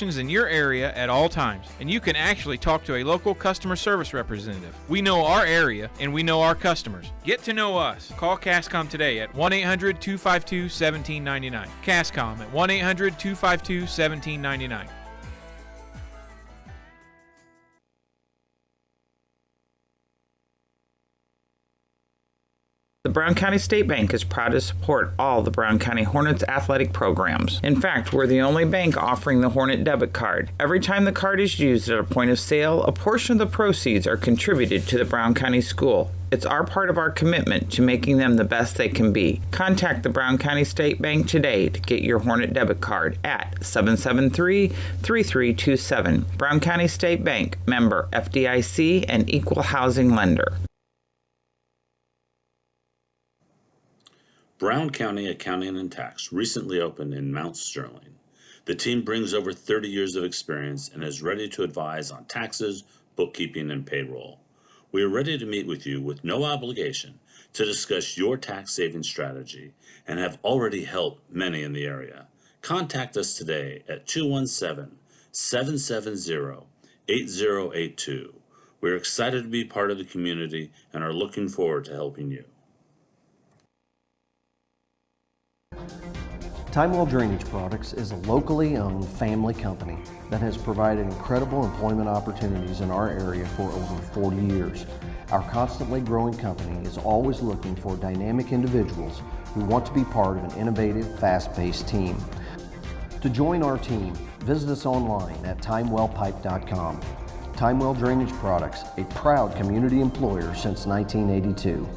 in your area at all times, and you can actually talk to a local customer service representative. We know our area and we know our customers. Get to know us. Call Cascom today at 1-800-252-1799. Cascom at 1-800-252-1799. The Brown County State Bank is proud to support all the Brown County Hornets athletic programs. In fact, we're the only bank offering the Hornet debit card. Every time the card is used at a point of sale, a portion of the proceeds are contributed to the Brown County School. It's our part of our commitment to making them the best they can be. Contact the Brown County State Bank today to get your Hornet debit card at 773-3327. Brown County State Bank, member FDIC and equal housing lender. Brown County Accounting and Tax recently opened in Mount Sterling. The team brings over 30 years of experience and is ready to advise on taxes, bookkeeping, and payroll. We are ready to meet with you with no obligation to discuss your tax saving strategy and have already helped many in the area. Contact us today at 217-770-8082. We're excited to be part of the community and are looking forward to helping you. Timewell Drainage Products is a locally owned family company that has provided incredible employment opportunities in our area for over 40 years. Our constantly growing company is always looking for dynamic individuals who want to be part of an innovative, fast-paced team. To join our team, visit us online at timewellpipe.com. Timewell Drainage Products, a proud community employer since 1982.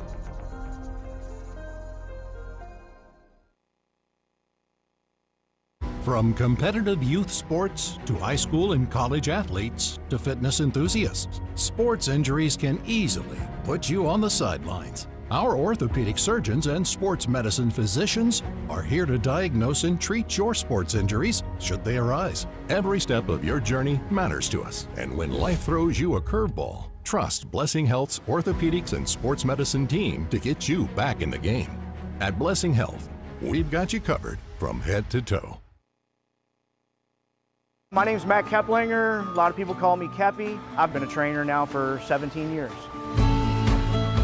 From competitive youth sports to high school and college athletes to fitness enthusiasts, sports injuries can easily put you on the sidelines. Our orthopedic surgeons and sports medicine physicians are here to diagnose and treat your sports injuries should they arise. Every step of your journey matters to us, and when life throws you a curveball, trust Blessing Health's orthopedics and sports medicine team to get you back in the game. At Blessing Health, we've got you covered from head to toe. My name's Matt Keplinger. A lot of people call me Keppy. I've been a trainer now for 17 years.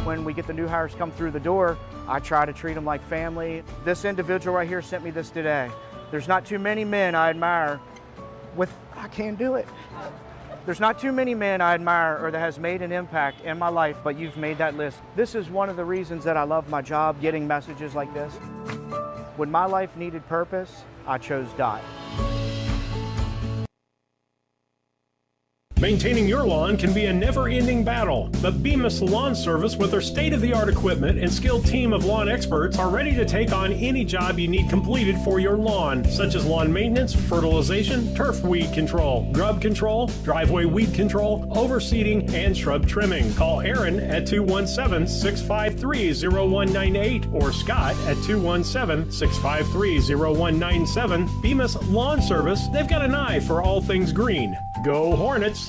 When we get the new hires come through the door, I try to treat them like family. This individual right here sent me this today. There's not too many men I admire I can't do it. There's not too many men I admire or that has made an impact in my life, but you've made that list. This is one of the reasons that I love my job, getting messages like this. When my life needed purpose, I chose Dot. Maintaining your lawn can be a never-ending battle, but Bemis Lawn Service, with their state-of-the-art equipment and skilled team of lawn experts, are ready to take on any job you need completed for your lawn, such as lawn maintenance, fertilization, turf weed control, grub control, driveway weed control, overseeding, and shrub trimming. Call Aaron at 217-653-0198 or Scott at 217-653-0197. Bemis Lawn Service, they've got an eye for all things green. Go Hornets!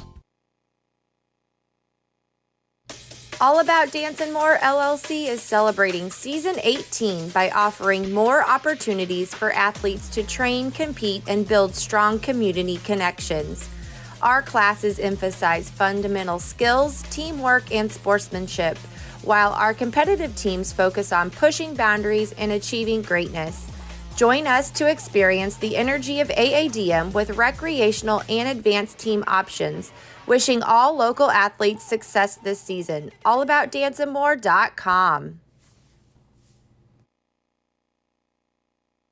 All About Dance and More LLC is celebrating Season 18 by offering more opportunities for athletes to train, compete, and build strong community connections. Our classes emphasize fundamental skills, teamwork, and sportsmanship, while our competitive teams focus on pushing boundaries and achieving greatness. Join us to experience the energy of AADM with recreational and advanced team options. Wishing all local athletes success this season. AllAboutDanceandMore.com.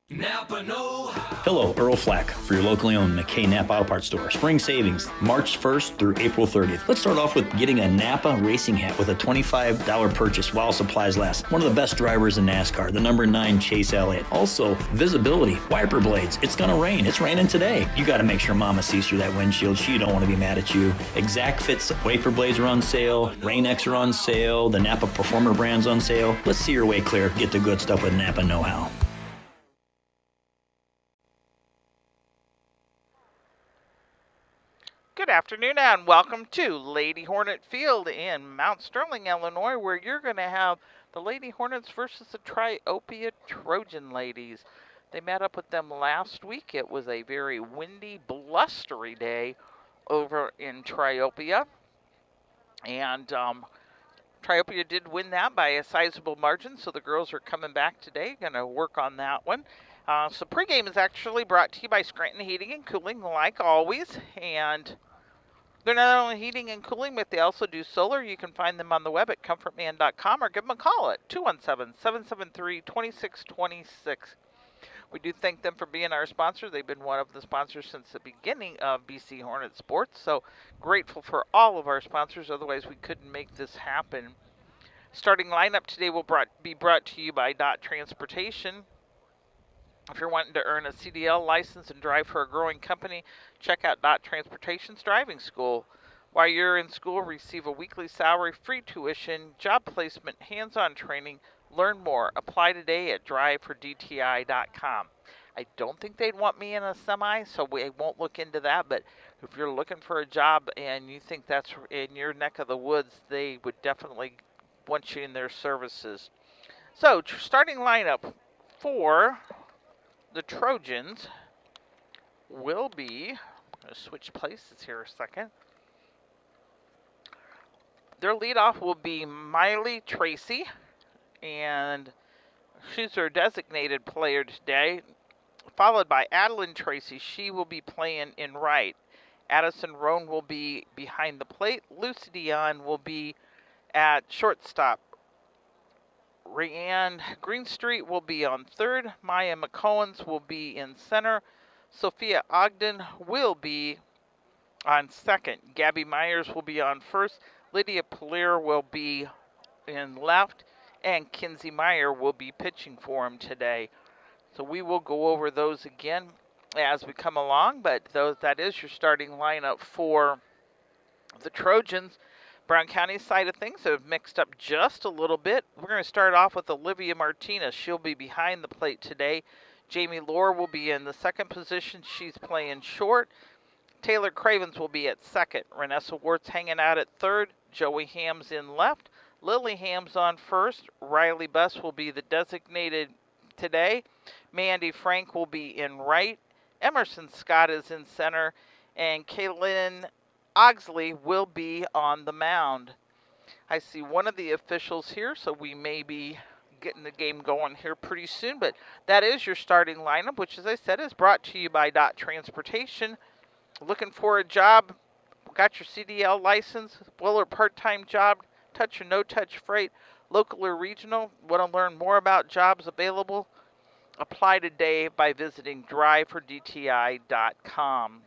Napa know-how. Hello, Earl Flack for your locally owned McKay Napa Auto Parts store. Spring savings, March 1st through April 30th. Let's start off with getting a Napa racing hat with a $25 purchase while supplies last. One of the best drivers in NASCAR, the number 9 Chase Elliott. Also, visibility, wiper blades. It's gonna rain. It's raining today. You gotta make sure Mama sees through that windshield. She don't want to be mad at you. Exact Fits wiper blades are on sale. Rain-X are on sale. The Napa Performer brand's on sale. Let's see your way clear. Get the good stuff with Napa know-how. Good afternoon and welcome to Lady Hornet Field in Mount Sterling, Illinois, where you're going to have the Lady Hornets versus the Triopia Trojan Ladies. They met up with them last week. It was a very windy, blustery day over in Triopia. And Triopia did win that by a sizable margin, so the girls are coming back today, going to work on that one. So pregame is actually brought to you by Scranton Heating and Cooling, like always. And they're not only heating and cooling, but they also do solar. You can find them on the web at comfortman.com or give them a call at 217-773-2626. We do thank them for being our sponsor. They've been one of the sponsors since the beginning of BC Hornet Sports, so grateful for all of our sponsors. Otherwise, we couldn't make this happen. Starting lineup today will be brought to you by Dot Transportation. If you're wanting to earn a CDL license and drive for a growing company, check out Dot Transportation's driving school. While you're in school, receive a weekly salary, free tuition, job placement, hands-on training. Learn more. Apply today at drivefordti.com. I don't think they'd want me in a semi, so we won't look into that. But if you're looking for a job and you think that's in your neck of the woods, they would definitely want you in their services. So, starting lineup for the Trojans will be, I'm going to switch places here a second. Their leadoff will be Miley Tracy, and she's their designated player today, followed by Adeline Tracy. She will be playing in right. Addison Roan will be behind the plate. Lucy Dion will be at shortstop. Rayanne Greenstreet will be on third. Maya McCollins will be in center. Sophia Ogden will be on second. Gabby Myers will be on first. Lydia Polier will be in left. And Kinsey Meyer will be pitching for him today. So we will go over those again as we come along. But that is your starting lineup for the Trojans. Brown County side of things have mixed up just a little bit. We're going to start off with Olivia Martinez. She'll be behind the plate today. Jamie Lohr will be in the second position. She's playing short. Taylor Cravens will be at second. Renessa Wart's hanging out at third. Joey Hams in left. Lily Hams on first. Riley Buss will be the designated today. Mandy Frank will be in right. Emerson Scott is in center. And Kaylin Oxley will be on the mound. I see one of the officials here, so we may be getting the game going here pretty soon. But that is your starting lineup, which, as I said, is brought to you by Dot Transportation. Looking for a job? Got your CDL license? Well, or part-time job? Touch or no-touch freight? Local or regional? Want to learn more about jobs available? Apply today by visiting drivefordti.com.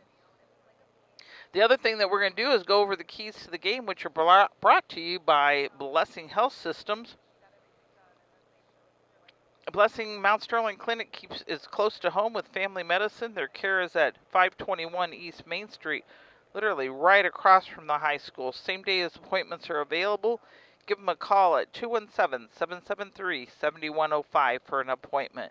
The other thing that we're going to do is go over the keys to the game, which are brought to you by Blessing Health Systems. Blessing Mount Sterling Clinic is close to home with family medicine. Their care is at 521 East Main Street, literally right across from the high school. Same day as appointments are available. Give them a call at 217-773-7105 for an appointment.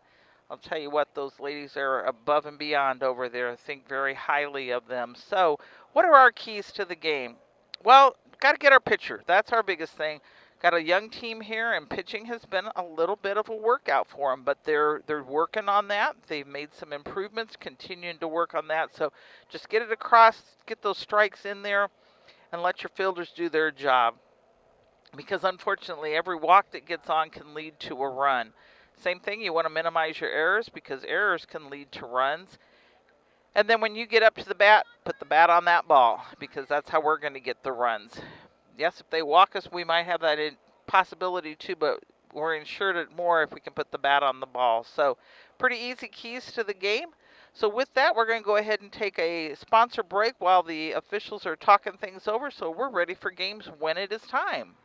I'll tell you what, those ladies are above and beyond over there. I think very highly of them. So, what are our keys to the game? Well, got to get our pitcher. That's our biggest thing. Got a young team here, and pitching has been a little bit of a workout for them, but they're working on that. They've made some improvements, continuing to work on that. So, just get it across, get those strikes in there, and let your fielders do their job. Because, unfortunately, every walk that gets on can lead to a run. Same thing, you want to minimize your errors because errors can lead to runs. And then when you get up to the bat, put the bat on that ball because that's how we're going to get the runs. Yes, if they walk us, we might have that possibility too, but we're insured it more if we can put the bat on the ball. So pretty easy keys to the game. So with that, we're going to go ahead and take a sponsor break while the officials are talking things over. So we're ready for games when it is time.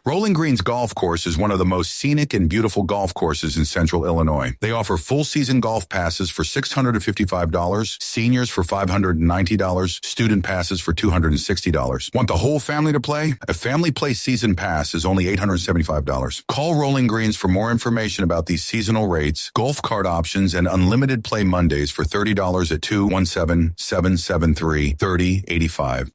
Rolling Greens Golf Course is one of the most scenic and beautiful golf courses in central Illinois. They offer full-season golf passes for $655, seniors for $590, student passes for $260. Want the whole family to play? A family play season pass is only $875. Call Rolling Greens for more information about these seasonal rates, golf cart options, and unlimited play Mondays for $30 at 217-773-3085.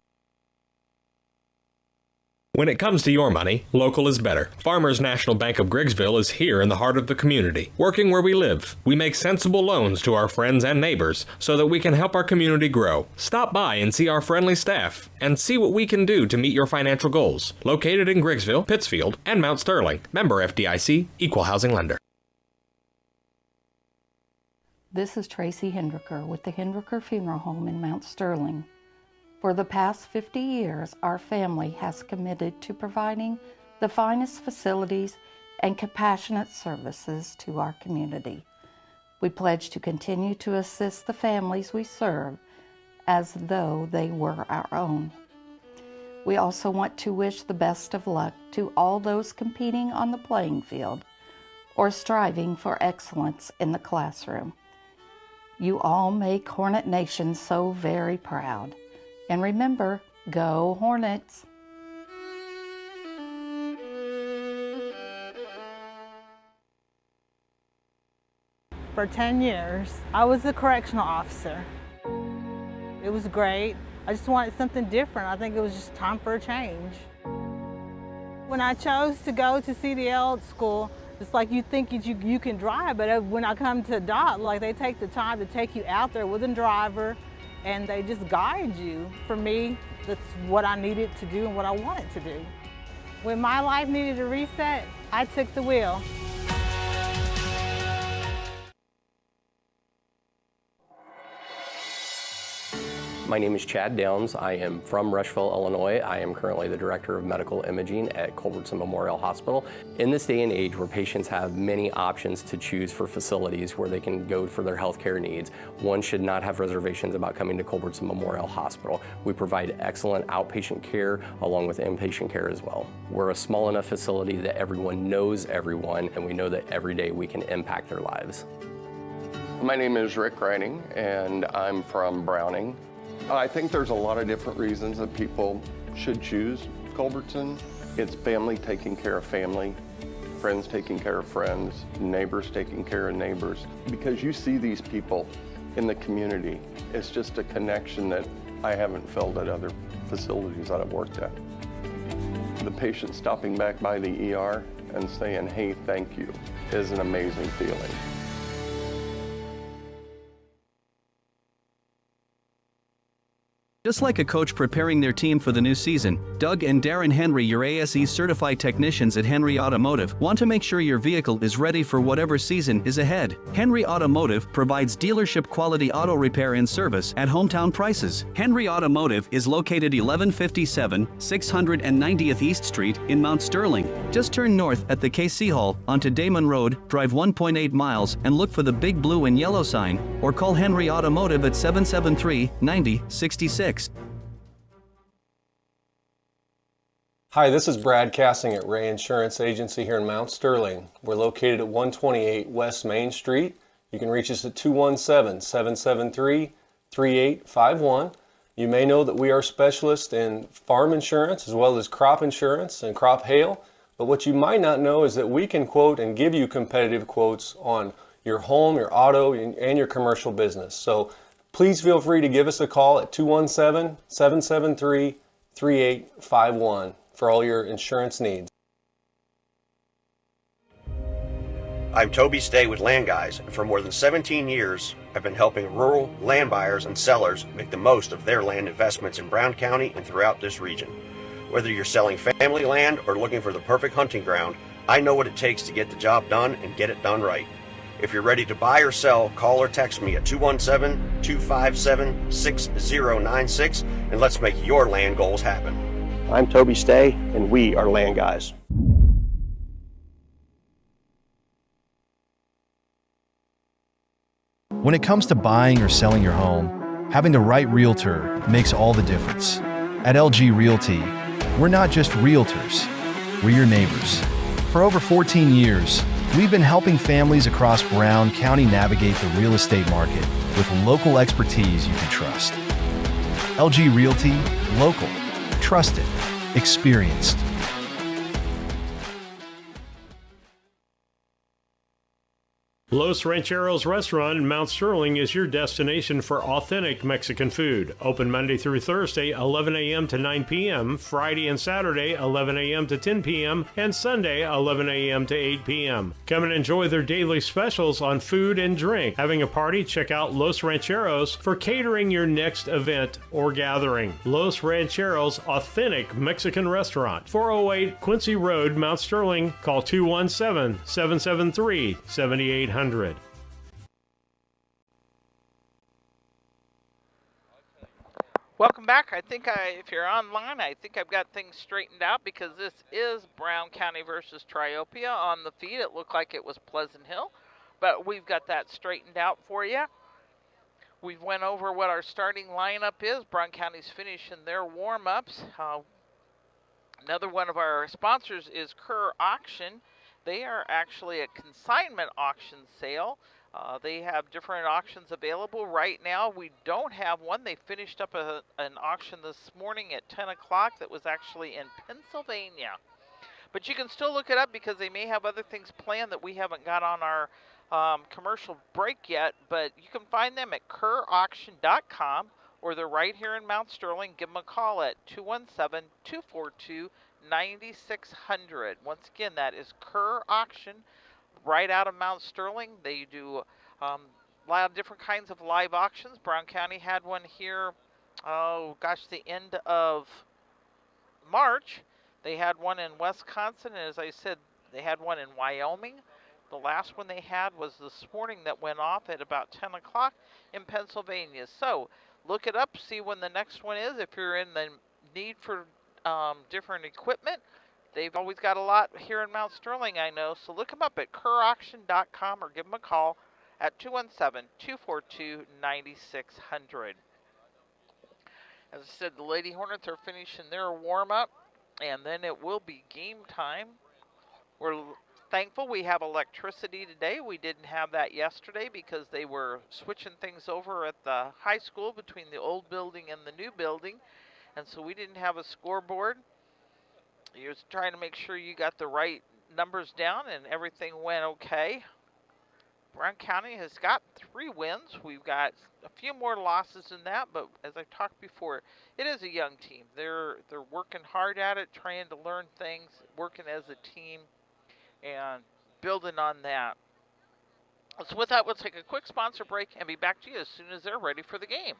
When it comes to your money, local is better. Farmers National Bank of Griggsville is here in the heart of the community, working where we live. We make sensible loans to our friends and neighbors so that we can help our community grow. Stop by and see our friendly staff and see what we can do to meet your financial goals. Located in Griggsville, Pittsfield, and Mount Sterling. Member FDIC, Equal Housing Lender. This is Tracy Hendricker with the Hendricker Funeral Home in Mount Sterling. For the past 50 years, our family has committed to providing the finest facilities and compassionate services to our community. We pledge to continue to assist the families we serve as though they were our own. We also want to wish the best of luck to all those competing on the playing field or striving for excellence in the classroom. You all make Hornet Nation so very proud. And remember, go Hornets! For 10 years, I was a correctional officer. It was great. I just wanted something different. I think it was just time for a change. When I chose to go to CDL at school, it's like you think you can drive, but when I come to DOT, like they take the time to take you out there with a driver, and they just guide you. For me, that's what I needed to do and what I wanted to do. When my life needed a reset, I took the wheel. My name is Chad Downs. I am from Rushville, Illinois. I am currently the Director of Medical Imaging at Culbertson Memorial Hospital. In this day and age where patients have many options to choose for facilities where they can go for their healthcare needs, one should not have reservations about coming to Culbertson Memorial Hospital. We provide excellent outpatient care along with inpatient care as well. We're a small enough facility that everyone knows everyone, and we know that every day we can impact their lives. My name is Rick Riding, and I'm from Browning. I think there's a lot of different reasons that people should choose Culbertson. It's family taking care of family, friends taking care of friends, neighbors taking care of neighbors. Because you see these people in the community, it's just a connection that I haven't felt at other facilities that I've worked at. The patient stopping back by the ER and saying, "Hey, thank you," is an amazing feeling. Just like a coach preparing their team for the new season, Doug and Darren Henry, your ASE certified technicians at Henry Automotive, want to make sure your vehicle is ready for whatever season is ahead. Henry Automotive provides dealership quality auto repair and service at hometown prices. Henry Automotive is located 1157 690th East Street in Mount Sterling. Just turn north at the KC Hall onto Damon Road, drive 1.8 miles, and look for the big blue and yellow sign, or call Henry Automotive at 773-9066. Hi, this is Brad Cassing at Ray Insurance Agency here in Mount Sterling. We're located at 128 West Main Street. You can reach us at 217-773-3851. You may know that we are specialists in farm insurance as well as crop insurance and crop hail, but what you might not know is that we can quote and give you competitive quotes on your home, your auto, and your commercial business. So please feel free to give us a call at 217-773-3851 for all your insurance needs. I'm Toby Stay with Land Guys, and for more than 17 years, I've been helping rural land buyers and sellers make the most of their land investments in Brown County and throughout this region. Whether you're selling family land or looking for the perfect hunting ground, I know what it takes to get the job done and get it done right. If you're ready to buy or sell, call or text me at 217-257-6096, and let's make your land goals happen. I'm Toby Stay, and we are Land Guys. When it comes to buying or selling your home, having the right realtor makes all the difference. At LG Realty, we're not just realtors, we're your neighbors. For over 14 years, we've been helping families across Brown County navigate the real estate market with local expertise you can trust. LG Realty, local, trusted, experienced. Los Rancheros Restaurant in Mount Sterling is your destination for authentic Mexican food. Open Monday through Thursday, 11 a.m. to 9 p.m., Friday and Saturday, 11 a.m. to 10 p.m., and Sunday, 11 a.m. to 8 p.m. Come and enjoy their daily specials on food and drink. Having a party? Check out Los Rancheros for catering your next event or gathering. Los Rancheros Authentic Mexican Restaurant, 408 Quincy Road, Mount Sterling. Call 217-773-7800. Welcome back. I think if you're online, I think I've got things straightened out because this is Brown County versus Triopia. On the feed, it looked like it was Pleasant Hill, but we've got that straightened out for you. We've went over what our starting lineup is. Brown County's finishing their warm-ups. Another one of our sponsors is Kerr Auction. They are actually a consignment auction sale. They have different auctions available. Right now, we don't have one. They finished up an auction this morning at 10 o'clock that was actually in Pennsylvania. But you can still look it up because they may have other things planned that we haven't got on our commercial break yet. But you can find them at kerrauction.com, or they're right here in Mount Sterling. Give them a call at 217-242-9600. Once again, that is Kerr Auction, right out of Mount Sterling. They do a lot of different kinds of live auctions. Brown County had one here, the end of March. They had one in Wisconsin, and as I said, they had one in Wyoming. The last one they had was this morning that went off at about 10 o'clock in Pennsylvania. So look it up, see when the next one is. If you're in the need for different equipment, they've always got a lot here in Mount Sterling, I know. So look them up at kerrauction.com or give them a call at 217-242-9600. As I said, the Lady Hornets are finishing their warm-up, and then it will be game time. We're thankful we have electricity today. We didn't have that yesterday because they were switching things over at the high school between the old building and the new building, and so we didn't have a scoreboard. You're trying to make sure you got the right numbers down and everything went okay. Brown County has got 3 wins. We've got a few more losses than that, but as I talked before, it is a young team. They're working hard at it, trying to learn things, working as a team, and building on that. So with that, we'll take a quick sponsor break and be back to you as soon as they're ready for the game.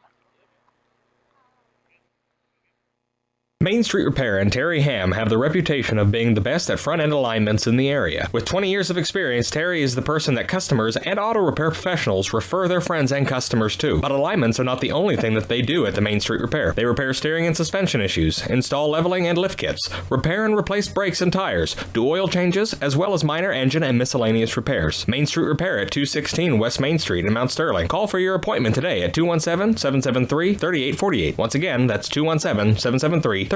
Main Street Repair and Terry Ham have the reputation of being the best at front-end alignments in the area. With 20 years of experience, Terry is the person that customers and auto repair professionals refer their friends and customers to. But alignments are not the only thing that they do at the Main Street Repair. They repair steering and suspension issues, install leveling and lift kits, repair and replace brakes and tires, do oil changes, as well as minor engine and miscellaneous repairs. Main Street Repair at 216 West Main Street in Mount Sterling. Call for your appointment today at 217-773-3848. Once again, that's 217-773-3848.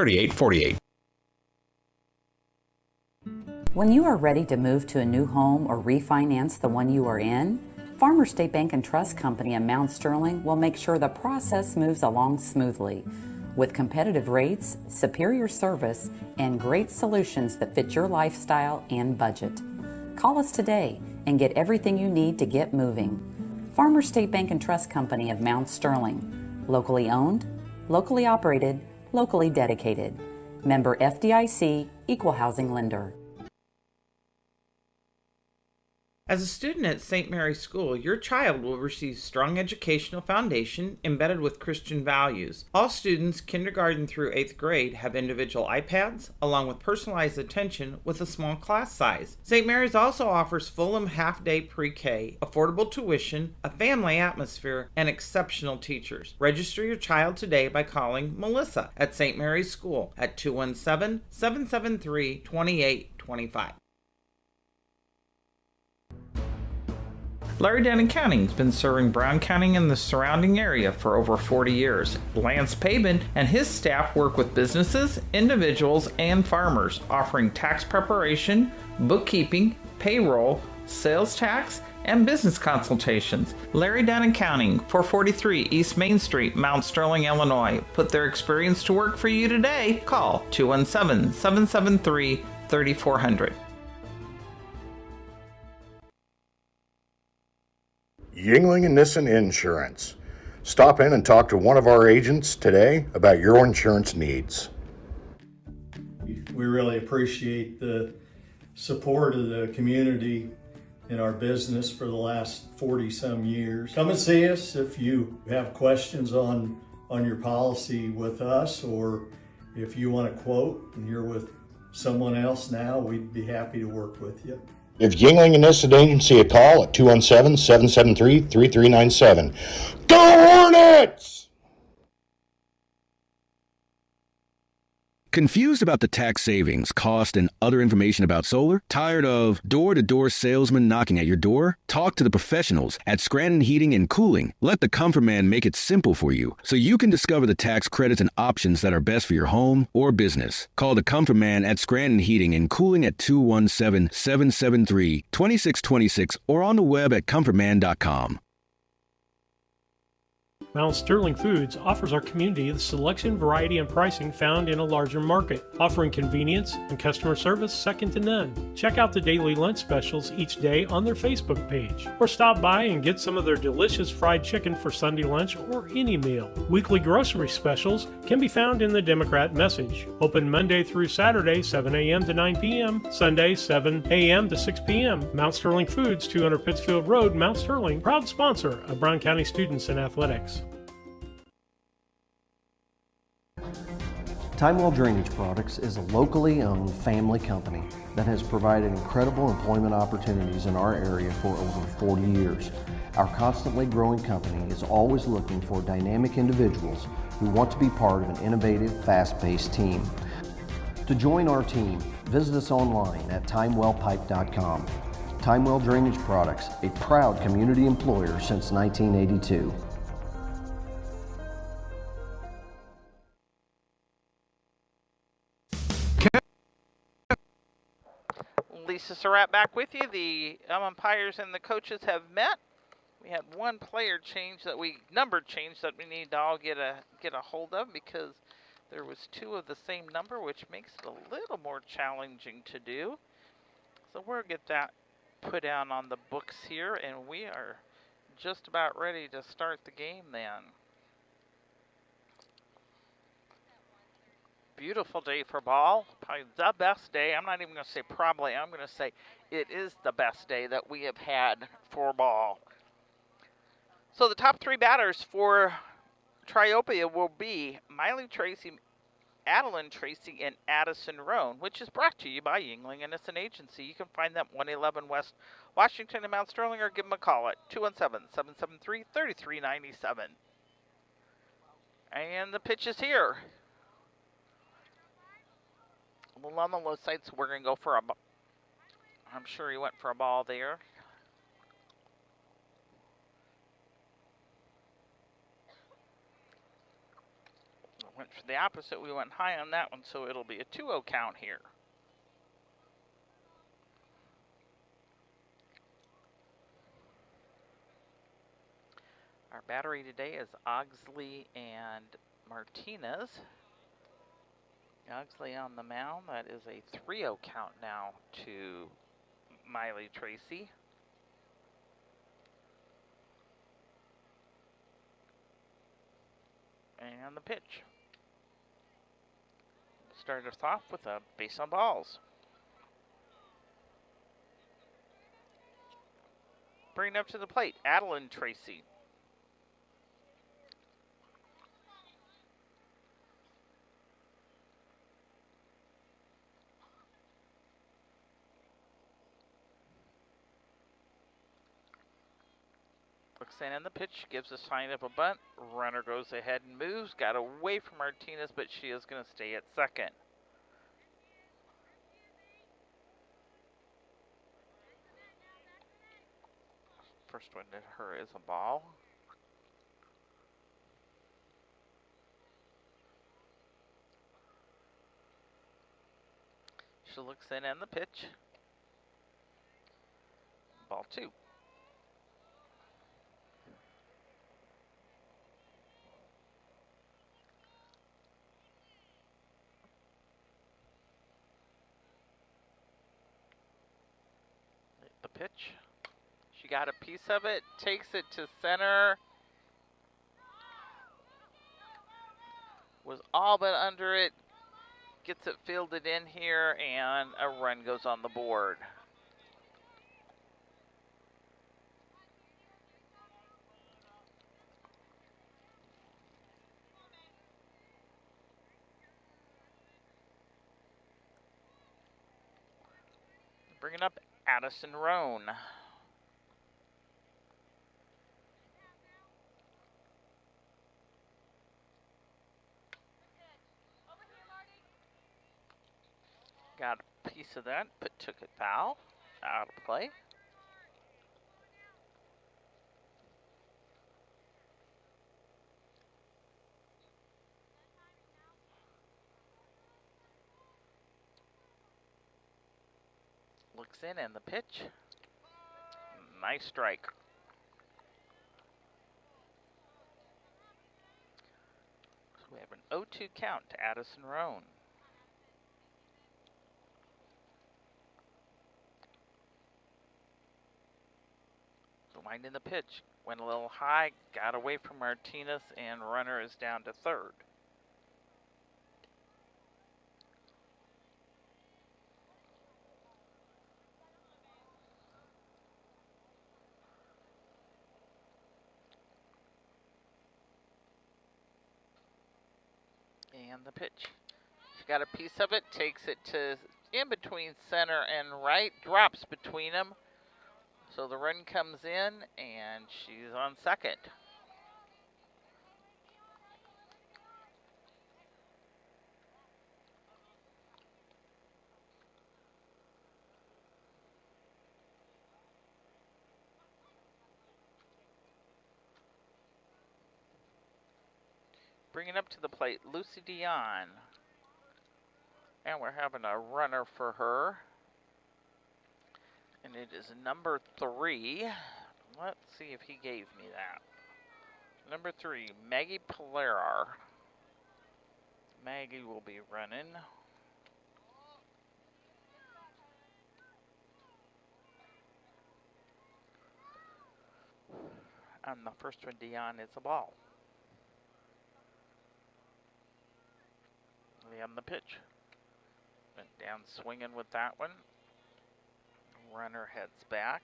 When you are ready to move to a new home or refinance the one you are in, Farmers State Bank and Trust Company in Mount Sterling will make sure the process moves along smoothly. With competitive rates, superior service, and great solutions that fit your lifestyle and budget. Call us today and get everything you need to get moving. Farmers State Bank and Trust Company of Mount Sterling. Locally owned, locally operated, locally dedicated. Member FDIC, Equal Housing Lender. As a student at St. Mary's School, your child will receive strong educational foundation embedded with Christian values. All students, kindergarten through 8th grade, have individual iPads, along with personalized attention with a small class size. St. Mary's also offers Fulham half-day pre-K, affordable tuition, a family atmosphere, and exceptional teachers. Register your child today by calling Melissa at St. Mary's School at 217-773-2825. Larry Denton Accounting has been serving Brown County and the surrounding area for over 40 years. Lance Pabin and his staff work with businesses, individuals, and farmers, offering tax preparation, bookkeeping, payroll, sales tax, and business consultations. Larry Denton Accounting, 443 East Main Street, Mount Sterling, Illinois. Put their experience to work for you today. Call 217-773-3400. Yingling and Nissen Insurance. Stop in and talk to one of our agents today about your insurance needs. We really appreciate the support of the community in our business for the last 40 some years. Come and see us if you have questions on your policy with us, or if you want a quote and you're with someone else now, we'd be happy to work with you. Give Yingling and Nissen Agency a call at 217-773-3397. Go Hornets! Confused about the tax savings, cost, and other information about solar? Tired of door-to-door salesmen knocking at your door? Talk to the professionals at Scranton Heating and Cooling. Let the Comfort Man make it simple for you so you can discover the tax credits and options that are best for your home or business. Call the Comfort Man at Scranton Heating and Cooling at 217-773-2626 or on the web at comfortman.com. Mount Sterling Foods offers our community the selection, variety, and pricing found in a larger market, offering convenience and customer service second to none. Check out the daily lunch specials each day on their Facebook page, or stop by and get some of their delicious fried chicken for Sunday lunch or any meal. Weekly grocery specials can be found in the Democrat Message. Open Monday through Saturday, 7 a.m. to 9 p.m., Sunday, 7 a.m. to 6 p.m. Mount Sterling Foods, 200 Pittsfield Road, Mount Sterling, proud sponsor of Brown County students in athletics. Timewell Drainage Products is a locally owned family company that has provided incredible employment opportunities in our area for over 40 years. Our constantly growing company is always looking for dynamic individuals who want to be part of an innovative, fast-paced team. To join our team, visit us online at timewellpipe.com. Timewell Drainage Products, a proud community employer since 1982. Lisa Surratt back with you. The umpires and the coaches have met. We had one player change that number change that we need to all get a hold of, because there was two of the same number, which makes it a little more challenging to do. So we'll get that put down on the books here, and we are just about ready to start the game then. Beautiful day for ball. Probably the best day. I'm not even going to say probably. I'm going to say it is the best day that we have had for ball. So the top three batters for Triopia will be Miley Tracy, Adeline Tracy, and Addison Roan, which is brought to you by Yingling and Nissen Agency. You can find them 111 West Washington and Mount Sterling, or give them a call at 217-773-3397. And the pitch is here. A little on the low side, so we're going to go for I'm sure he went for a ball there. Went for the opposite. We went high on that one, so it'll be a 2-0 count here. Our battery today is Ogsley and Martinez. Ogsley on the mound. That is a 3-0 count now to Miley Tracy. And the pitch. Started us off with a base on balls. Bring it up to the plate, Adeline Tracy. Looks in, and the pitch gives a sign of a bunt. Runner goes ahead and moves. Got away from Martinez, but she is going to stay at second. First one to her is a ball. She looks in, and the pitch. Ball 2. The pitch. She She got a piece of it, takes it to center. Was all but under it. Gets it fielded in here, and a run goes on the board. Bringing up Addison Roan. Got a piece of that, but took it foul. Out of play. Looks in and the pitch. Nice strike. So we have an 0-2 count to Addison Roan. So winding the pitch. Went a little high, got away from Martinez, and runner is down to third. And the pitch. She got a piece of it, takes it to in between center and right, drops between them. So the run comes in, and she's on second. Bringing up to the plate, Lucy Dion. And we're having a runner for her. And it is number 3. Let's see if he gave me that. Number 3, Maggie Polarar. Maggie will be running. And the first one, Dion, is a ball. On the pitch. Went down swinging with that one. Runner heads back.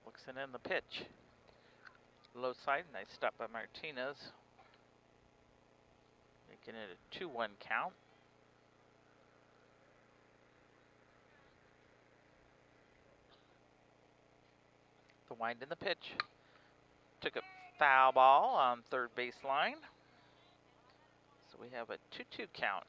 Looks in the pitch. Low side, nice stop by Martinez. Making it a 2-1 count. The wind in the pitch. Took a foul ball on third baseline. So we have a 2-2 count.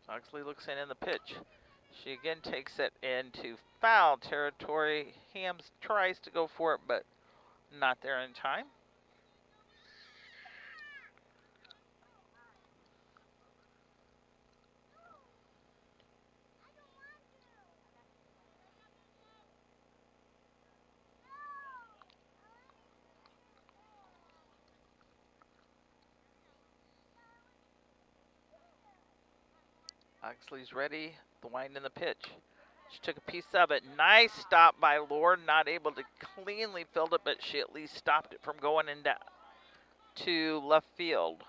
Oxley looks in the pitch. She again takes it into foul territory. Hams tries to go for it, but not there in time. Oxley's ready. The wind in the pitch. She took a piece of it. Nice stop by Lord. Not able to cleanly field it, but she at least stopped it from going into to left field.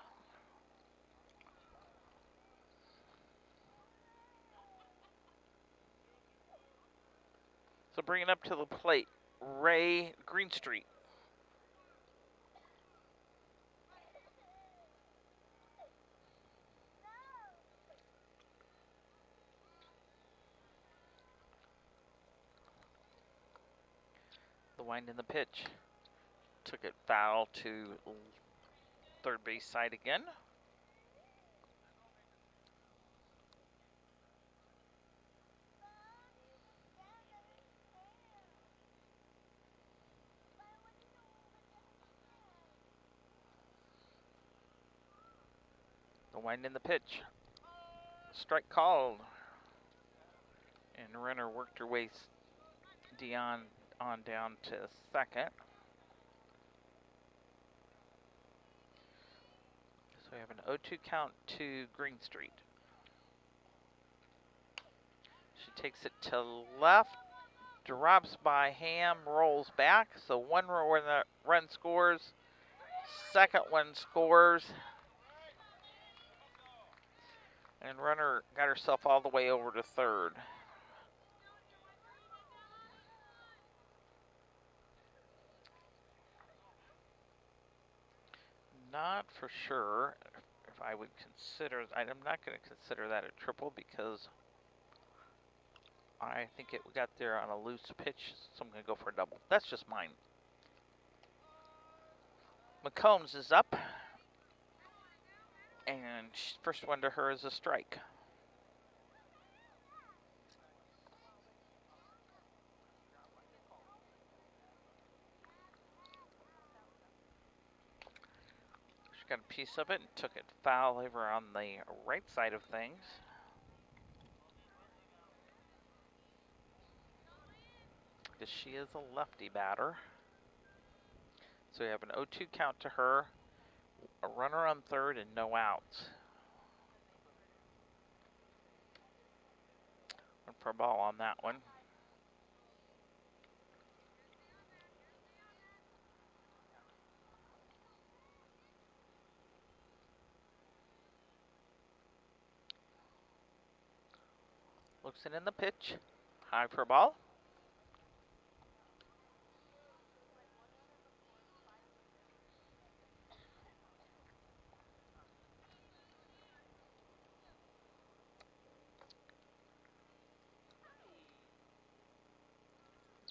So bring it up to the plate. Ray Greenstreet. The wind in the pitch. Took it foul to third base side again. So wind in the pitch. Strike called. And Renner worked her way on down to second. So we have an 0-2 count to Green Street. She takes it to left, drops by Ham, rolls back. So one run scores, second one scores. And Runner got herself all the way over to third. Not for sure if I would consider, I'm not going to consider that a triple because I think it got there on a loose pitch, so I'm going to go for a double. That's just mine. McCombs is up, and first one to her is a strike. She got a piece of it and took it foul over on the right side of things. Because she is a lefty batter. So we have an 0-2 count to her, a runner on third, and no outs. Went for a ball on that one. Looks it in the pitch. High for a ball.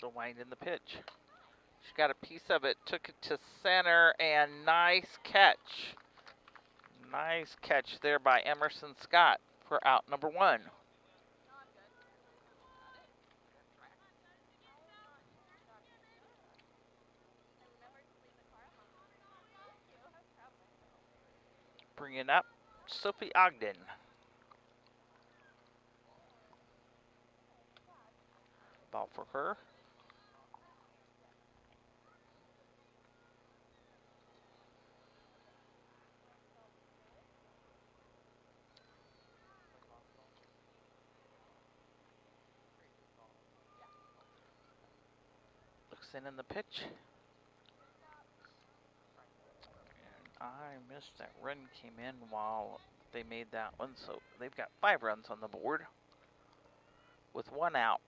So wind in the pitch. She got a piece of it, took it to center, and nice catch. Nice catch there by Emerson Scott for out number one. Bringing up Sophie Ogden. Ball for her. Looks in the pitch. And I missed that run came in while they made that one, so they've got 5 runs on the board with 1 out.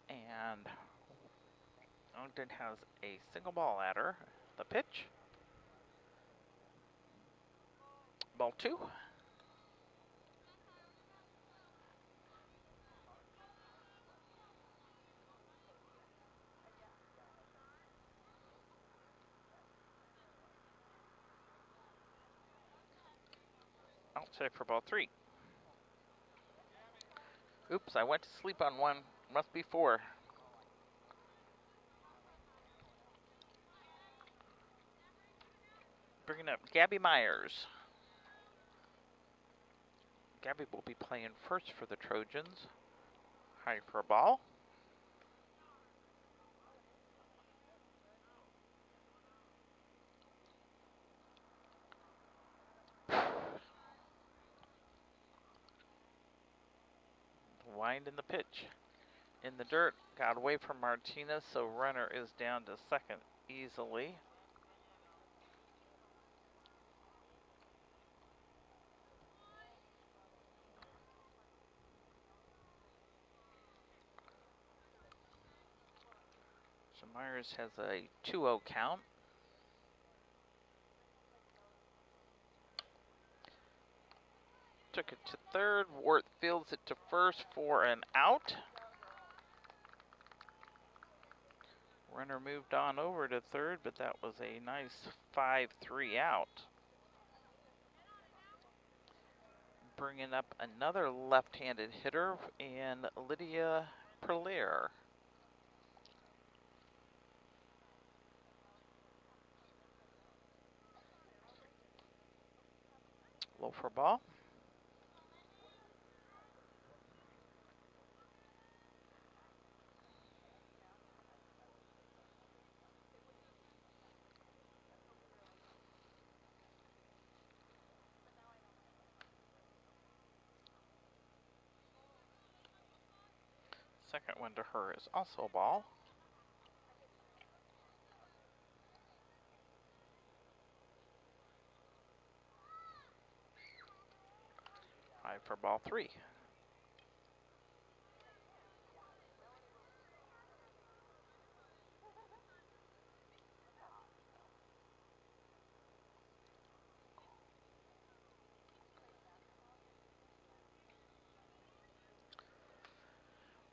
And Ogden has a single ball at her. The pitch. Ball 2. Outside for ball 3. Oops, I went to sleep on one. Must be 4. Bringing up Gabby Myers. Gabby will be playing first for the Trojans. High for a ball. Wind in the pitch. In the dirt, got away from Martinez, so runner is down to second easily. So Myers has a 2-0 count. Took it to third. Wart fields it to first for an out. Runner moved on over to third, but that was a nice 5-3 out. Bringing up another left-handed hitter in Lydia Perlier. Low for ball. Second one to her is also a ball. Five for ball 3.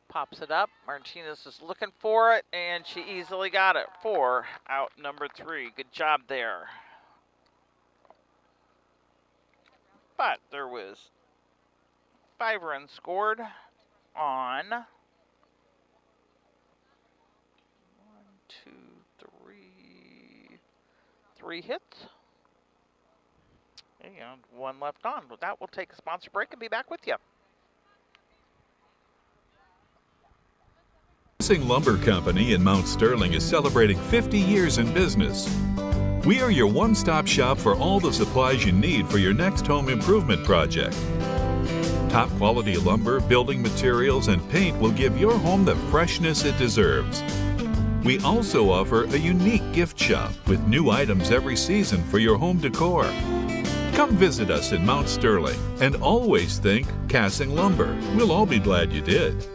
Pops it up. Martinez is looking for it, and she easily got it for out number 3. Good job there. But there was 5 runs scored on 1, 2, 3 hits. And 1 left on. With that, we'll take a sponsor break and be back with you. Lumber Company in Mount Sterling is celebrating 50 years in business. We are your one-stop shop for all the supplies you need for your next home improvement project. Top quality lumber, building materials, and paint will give your home the freshness it deserves. We also offer a unique gift shop with new items every season for your home decor. Come visit us in Mount Sterling and always think Cassing Lumber. We'll all be glad you did.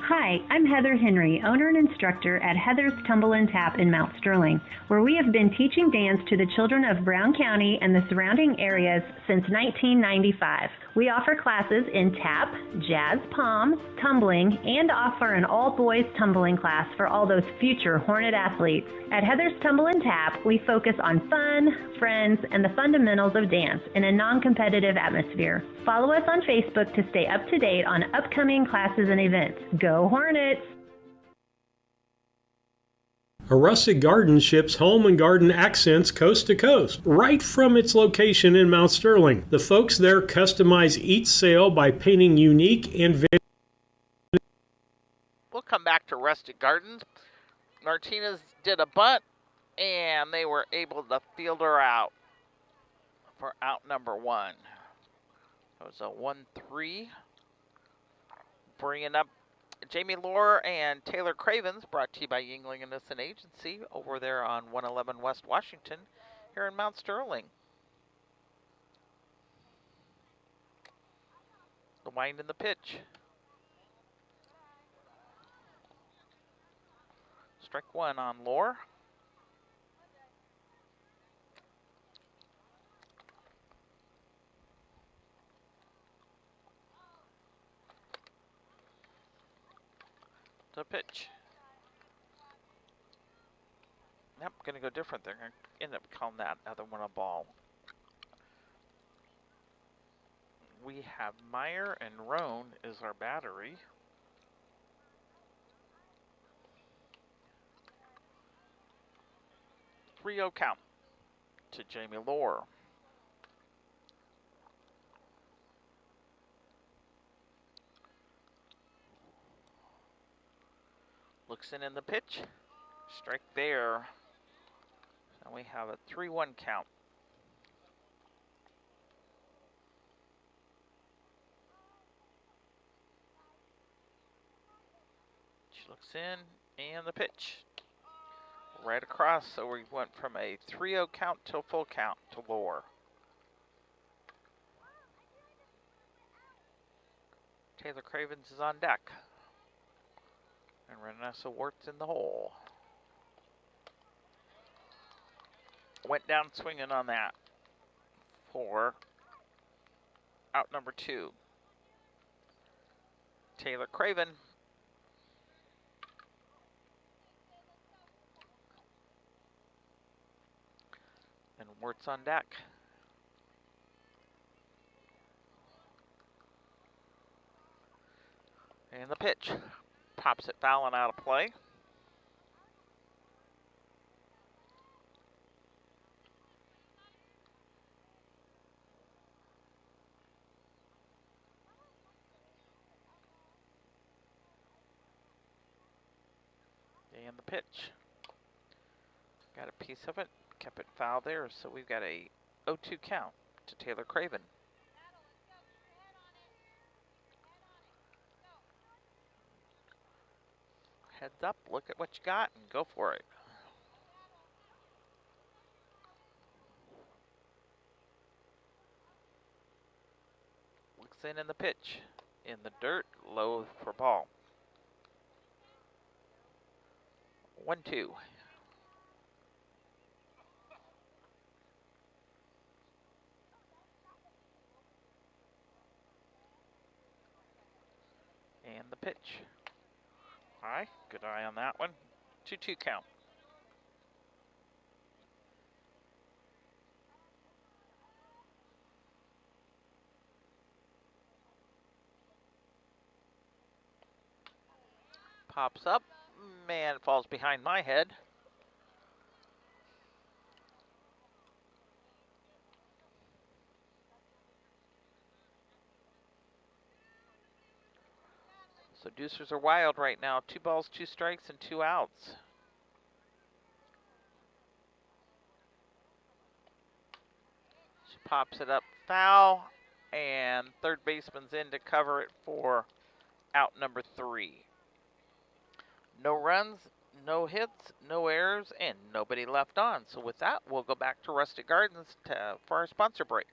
Hi, I'm Heather Henry, owner and instructor at Heather's Tumble and Tap in Mount Sterling, where we have been teaching dance to the children of Brown County and the surrounding areas since 1995. We offer classes in tap, jazz palms, tumbling, and offer an all-boys tumbling class for all those future Hornet athletes. At Heather's Tumble and Tap, we focus on fun, friends, and the fundamentals of dance in a non-competitive atmosphere. Follow us on Facebook to stay up to date on upcoming classes and events. Go Hornets! A Rustic Garden ships home and garden accents coast to coast, right from its location in Mount Sterling. The folks there customize each sail by painting unique and We'll come back to Rustic Gardens. Martinez did a bunt, and they were able to field her out for out number 1. It was a 1-3. Bringing up Jamie Lohr and Taylor Cravens, brought to you by Yingling Innocent Agency over there on 111 West Washington here in Mount Sterling. The wind and the pitch. Strike 1 on Lohr. The pitch. Yep, gonna go different. They're gonna end up calling that other one a ball. We have Meyer and Roan is our battery. Three-0 count to Jamie Lohr. Looks in the pitch. Strike there. And we have a 3-1 count. She looks in and the pitch. Right across, so we went from a 3-0 count to a full count to Lohr. Taylor Cravens is on deck. And Renessa Wart's in the hole. Went down swinging on that for out number 2. Taylor Craven. And Wart's on deck. And the pitch. Pops it fouling out of play. And the pitch. Got a piece of it. Kept it foul there, so we've got a 0-2 count to Taylor Craven. Heads up, look at what you got, and go for it. Looks in the pitch. In the dirt, low for ball. 1-2. And the pitch. High, good eye on that one. 2-2 count. Pops up, man, falls behind my head. So deucers are wild right now. 2 balls, 2 strikes, and 2 outs. She pops it up foul, and third baseman's in to cover it for out number 3. No runs, no hits, no errors, and nobody left on. So with that, we'll go back to Rustic Gardens for our sponsor break.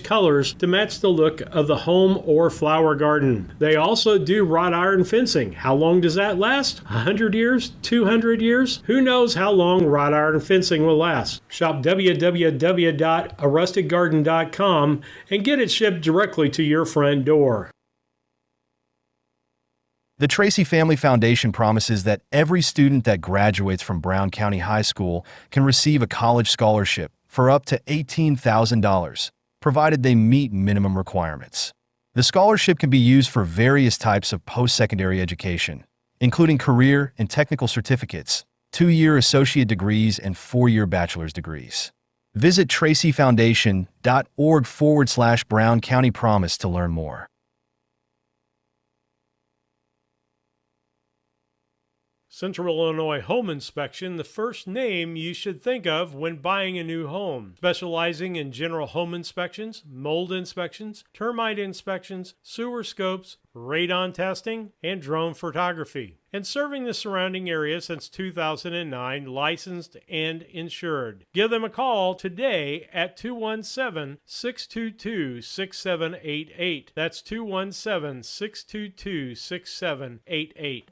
Colors to match the look of the home or flower garden. They also do wrought iron fencing. How long does that last? 100 years? 200 years? Who knows how long wrought iron fencing will last? Shop www.arusticgarden.com and get it shipped directly to your front door. The Tracy Family Foundation promises that every student that graduates from Brown County High School can receive a college scholarship for up to $18,000, provided they meet minimum requirements. The scholarship can be used for various types of post-secondary education, including career and technical certificates, 2-year associate degrees, and 4-year bachelor's degrees. Visit tracyfoundation.org/Brown County Promise to learn more. Central Illinois Home Inspection, the first name you should think of when buying a new home. Specializing in general home inspections, mold inspections, termite inspections, sewer scopes, radon testing, and drone photography. And serving the surrounding area since 2009, licensed and insured. Give them a call today at 217-622-6788. That's 217-622-6788.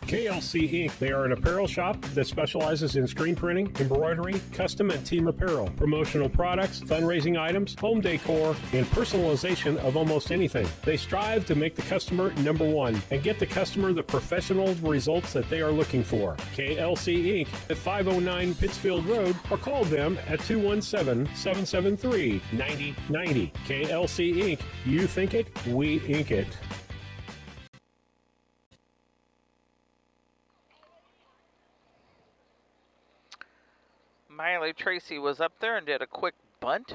KLC Inc. They are an apparel shop that specializes in screen printing, embroidery, custom and team apparel, promotional products, fundraising items, home decor, and personalization of almost anything. They strive to make the customer number one and get the customer the professional results that they are looking for. KLC Inc. at 509 Pittsfield Road, or call them at 217-773-9090. KLC Inc. You think it, we ink it. Miley Tracy was up there and did a quick bunt.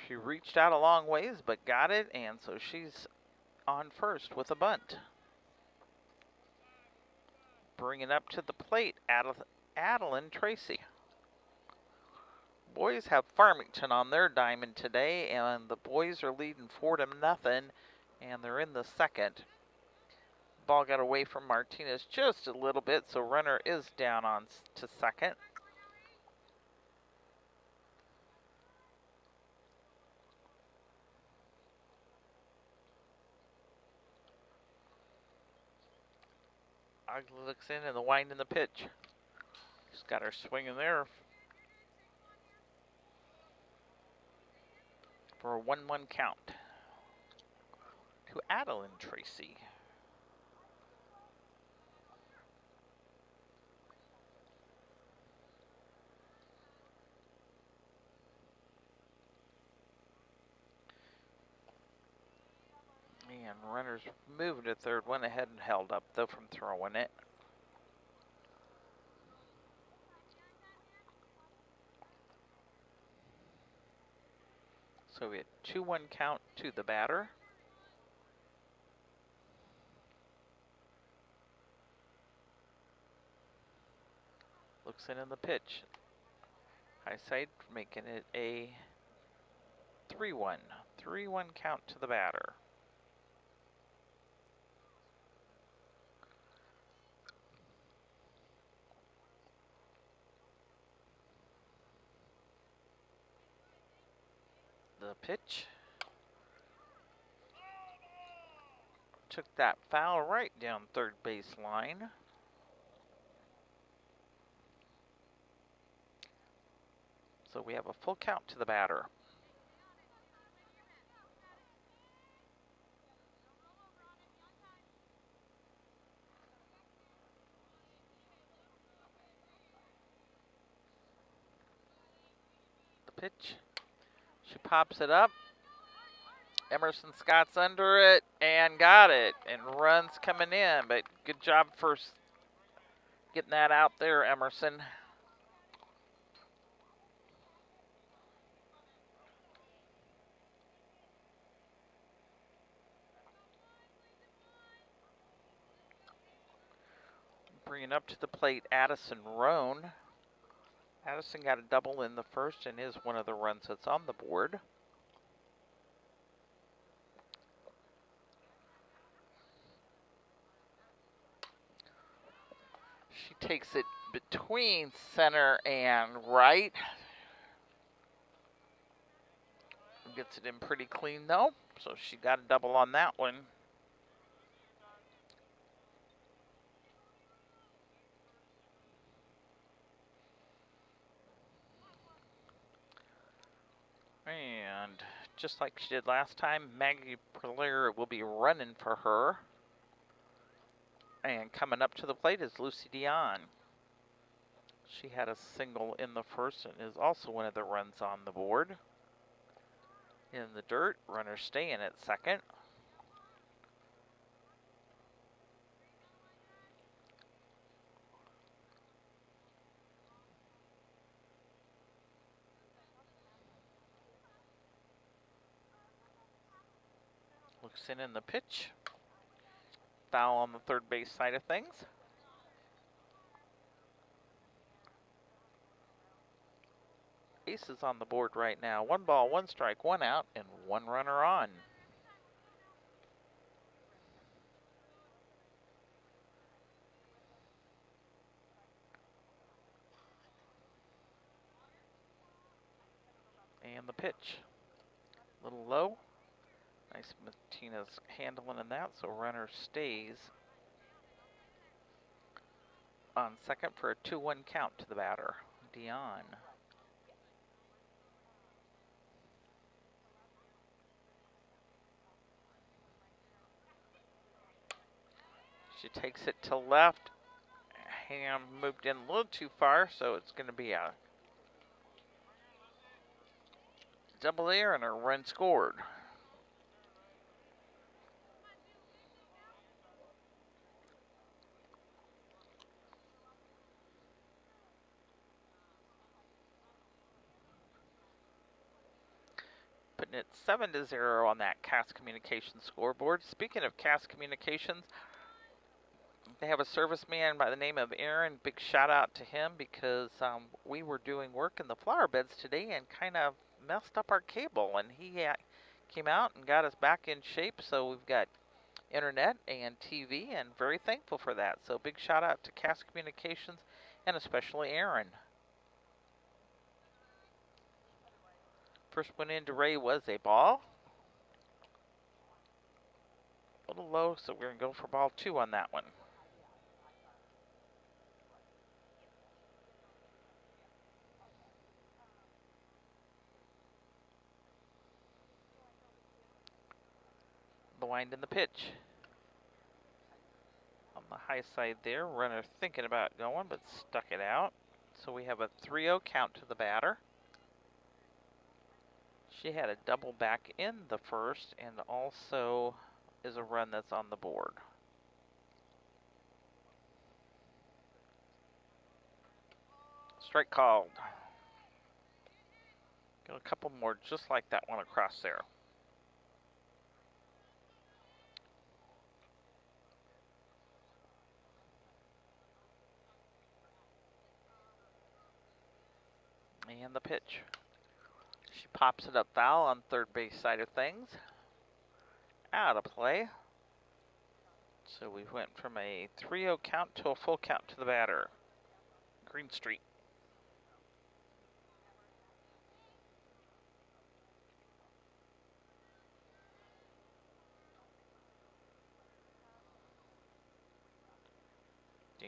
She reached out a long ways, but got it, and so she's on first with a bunt. Bringing up to the plate, Adeline Tracy. Boys have Farmington on their diamond today, and the boys are leading 4-0, and they're in the second. Ball got away from Martinez just a little bit, so runner is down on to second. Ugly looks in and the wind in the pitch. She's got her swing in there for a 1-1 count to Adeline Tracy. And runners moved to third, went ahead and held up though from throwing it. So we had 2-1 count to the batter. Looks in the pitch. High side, making it a 3-1. 3-1 count to the batter. The pitch. Took that foul right down third base line. So we have a full count to the batter. The pitch. She pops it up. Emerson Scott's under it and got it. And runs coming in, but good job for getting that out there, Emerson. Bringing up to the plate, Addison Roan. Addison got a double in the first and is one of the runs that's on the board. She takes it between center and right. Gets it in pretty clean though, so she got a double on that one. And just like she did last time, Maggie Perler will be running for her. And coming up to the plate is Lucy Dion. She had a single in the first and is also one of the runs on the board. In the dirt, runner staying at second. Looks in the pitch. Foul on the third base side of things. Aces on the board right now. 1 ball, 1 strike, 1 out, and 1 runner on. And the pitch. A little low. Nice Martinez handling in that, so runner stays on second for a 2-1 count to the batter, Dion. She takes it to left. Ham moved in a little too far, so it's going to be a double there and a run scored. Putting it 7-0 on that Cass Communications scoreboard. Speaking of Cass Communications, they have a serviceman by the name of Aaron. Big shout out to him because we were doing work in the flower beds today and kind of messed up our cable, and he came out and got us back in shape. So we've got internet and TV, and very thankful for that. So big shout out to Cass Communications and especially Aaron. First one into Ray was a ball. A little low, so we're going to go for ball 2 on that one. The wind and the pitch. On the high side there, runner thinking about going, but stuck it out. So we have a 3-0 count to the batter. She had a double back in the first and also is a run that's on the board. Strike called. Got a couple more just like that one across there. And the pitch. She pops it up foul on third base side of things. Out of play. So we went from a 3-0 count to a full count to the batter. Greenstreet.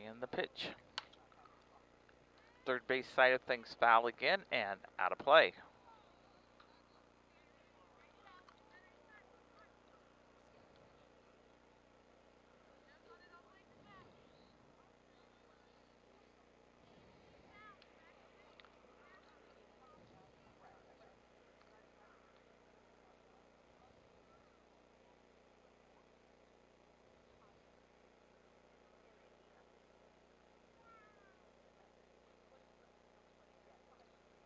And the pitch. Third base side of things, foul again and out of play.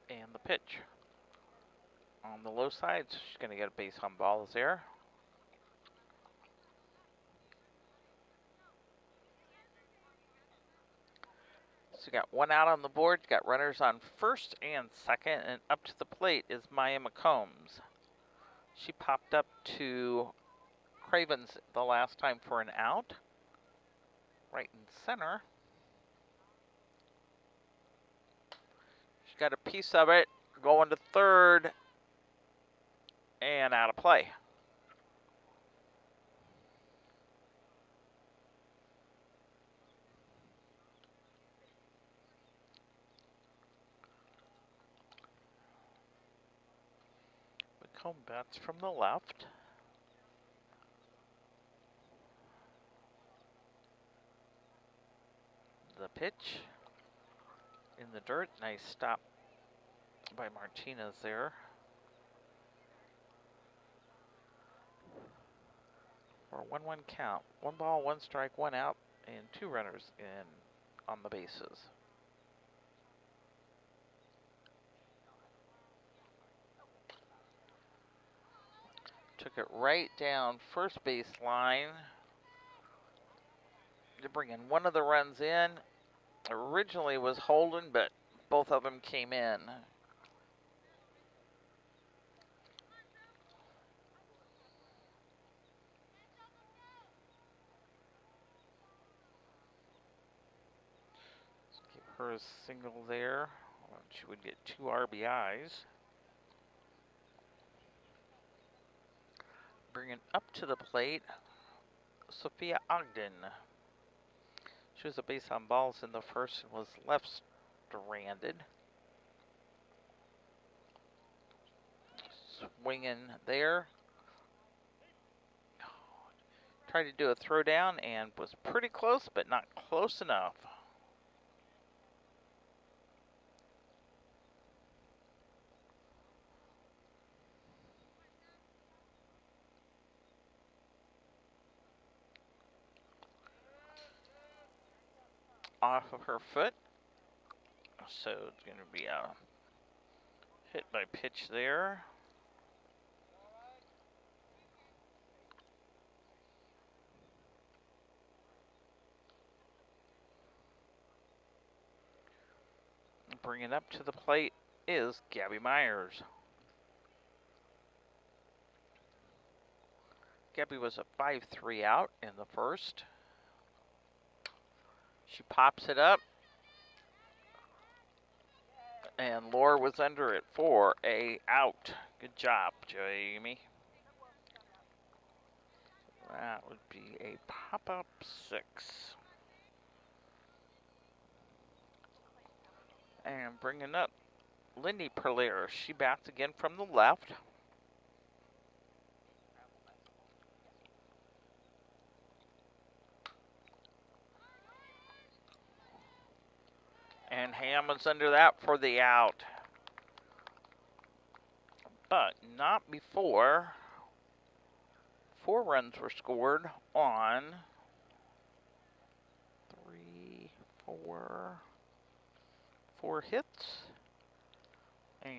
And the pitch. On the low side, she's going to get a base on balls there. So got one out on the board, got runners on first and second, and up to the plate is Maya McCombs. She popped up to Cravens the last time for an out. Right in center. She got a piece of it, going to third, and out of play. McComb bats from the left. The pitch in the dirt. Nice stop by Martinez there. For a 1-1 count. 1 ball, 1 strike, 1 out, and 2 runners in on the bases. Took it right down first base line. They're bringing one of the runs in. Originally was Holden, but both of them came in. Give her a single there. She would get 2 RBIs. Bringing up to the plate, Sophia Ogden. She was a base on balls in the first and was left-stranded. Swinging there. Tried to do a throwdown and was pretty close, but not close enough. Off of her foot, so it's going to be a hit by pitch there. Bringing up to the plate is Gabby Myers. Gabby was a 5-3 out in the first. She pops it up, and Laura was under it for a out. Good job, Jamie. That would be a pop-up 6. And bringing up Lindy Perlier. She bats again from the left. And Ham was under that for the out. But not before 4 runs were scored on 4 hits and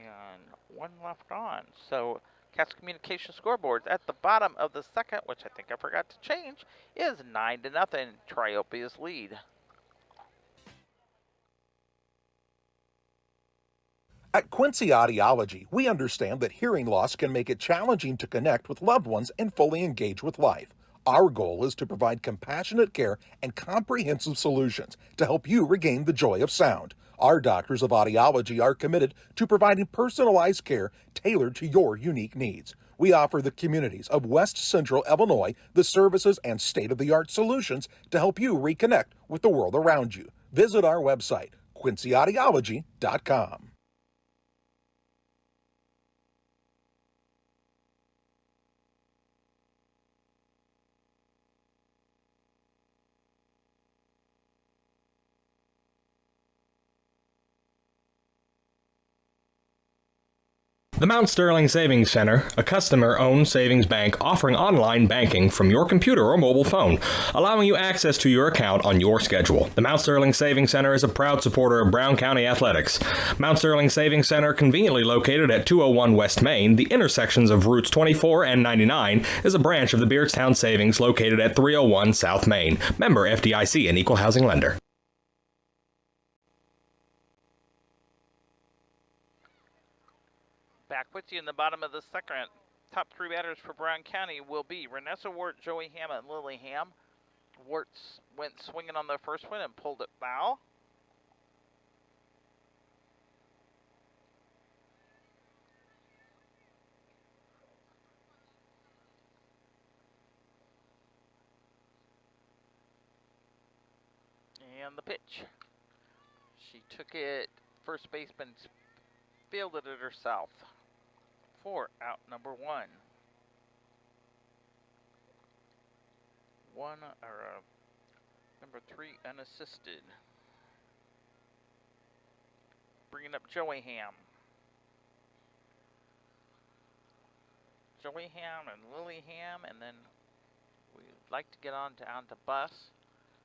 1 left on. So Cats Communication scoreboards at the bottom of the second, which I think I forgot to change, is 9-0 Triopia's lead. At Quincy Audiology, we understand that hearing loss can make it challenging to connect with loved ones and fully engage with life. Our goal is to provide compassionate care and comprehensive solutions to help you regain the joy of sound. Our doctors of audiology are committed to providing personalized care tailored to your unique needs. We offer the communities of West Central Illinois the services and state-of-the-art solutions to help you reconnect with the world around you. Visit our website, quincyaudiology.com. The Mount Sterling Savings Center, a customer-owned savings bank offering online banking from your computer or mobile phone, allowing you access to your account on your schedule. The Mount Sterling Savings Center is a proud supporter of Brown County athletics. Mount Sterling Savings Center, conveniently located at 201 West Main, the intersections of routes 24 and 99, is a branch of the Beardstown Savings located at 301 South Main. Member FDIC, an equal housing lender. Back with you in the bottom of the second. Top three batters for Brown County will be Renessa Wart, Joey Ham, and Lily Ham. Warts went swinging on the first one and pulled it foul. And the pitch. She took it, first baseman fielded it herself. For out number one. Number three unassisted. Bringing up Joey Ham. Joey Ham and Lily Ham, and then we'd like to get on to Bus.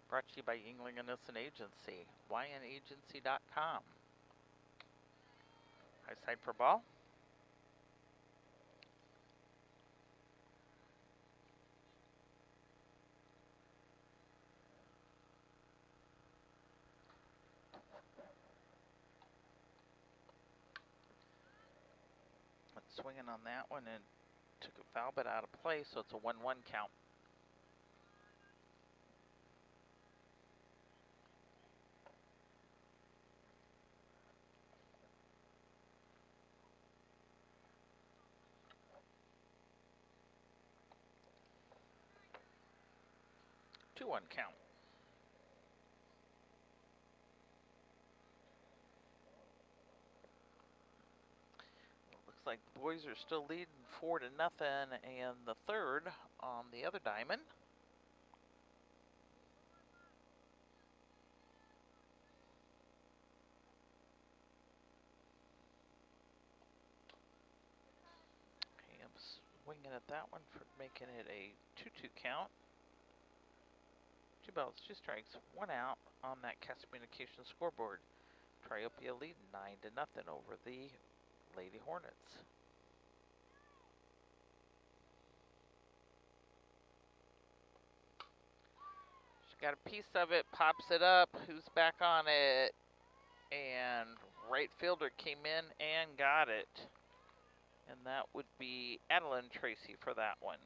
Brought to you by Yingling & Nielsen Agency, ynagency.com. High side for ball. Swinging on that one and took a foul but out of play, so it's a 1-1 count. Two-one count. Like the boys are still leading 4-0, and the third on the other diamond. I'm swinging at that one for making it a 2-2 count. 2 balls, 2 strikes, 1 out on that Cast Communications scoreboard. Triopia leading 9-0 over the Lady Hornets. She got a piece of it, pops it up. Who's back on it? And right fielder came in and got it. And that would be Adeline Tracy for that one.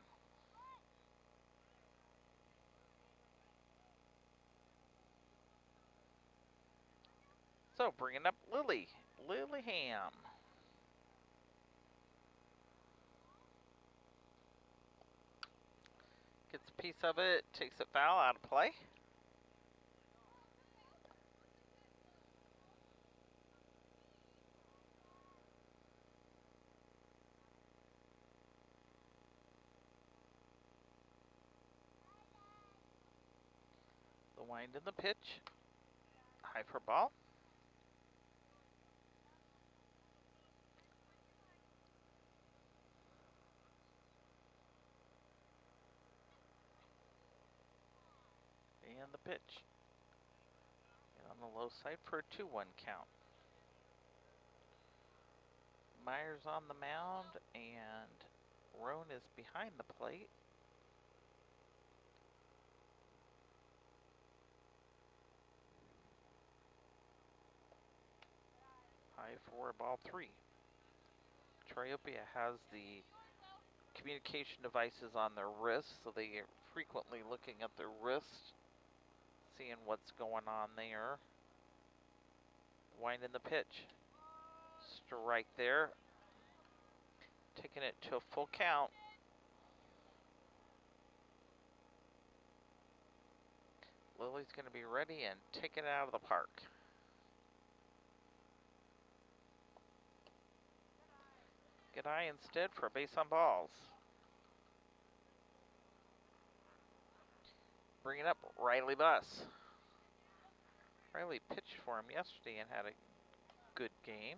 So bringing up Lily Ham. Gets a piece of it, takes it foul, out of play. The wind in the pitch. High for ball. And the pitch. And on the low side for a 2-1 count. Myers on the mound, and Roan is behind the plate. High for ball 3. Triopia has the communication devices on their wrist, so they are frequently looking at their wrist, seeing what's going on there. Winding the pitch. Strike there. Taking it to a full count. Lily's going to be ready and take it out of the park. Good eye instead for a base on balls. Bringing up Riley Buss. Riley pitched for him yesterday and had a good game.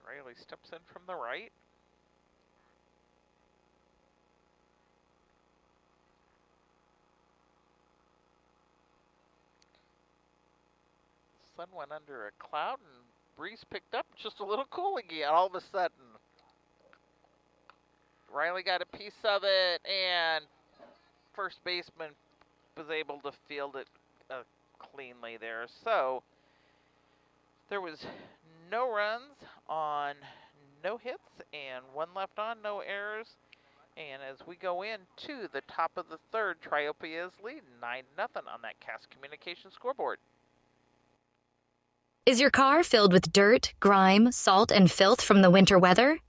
Riley steps in from the right. Sun went under a cloud and breeze picked up just a little cool again all of a sudden. Riley got a piece of it, and first baseman was able to field it cleanly there. So there was no runs on no hits and one left on, no errors. And as we go into the top of the third, Triopia is leading 9-0 on that Cast Communications scoreboard. Is your car filled with dirt, grime, salt, and filth from the winter weather?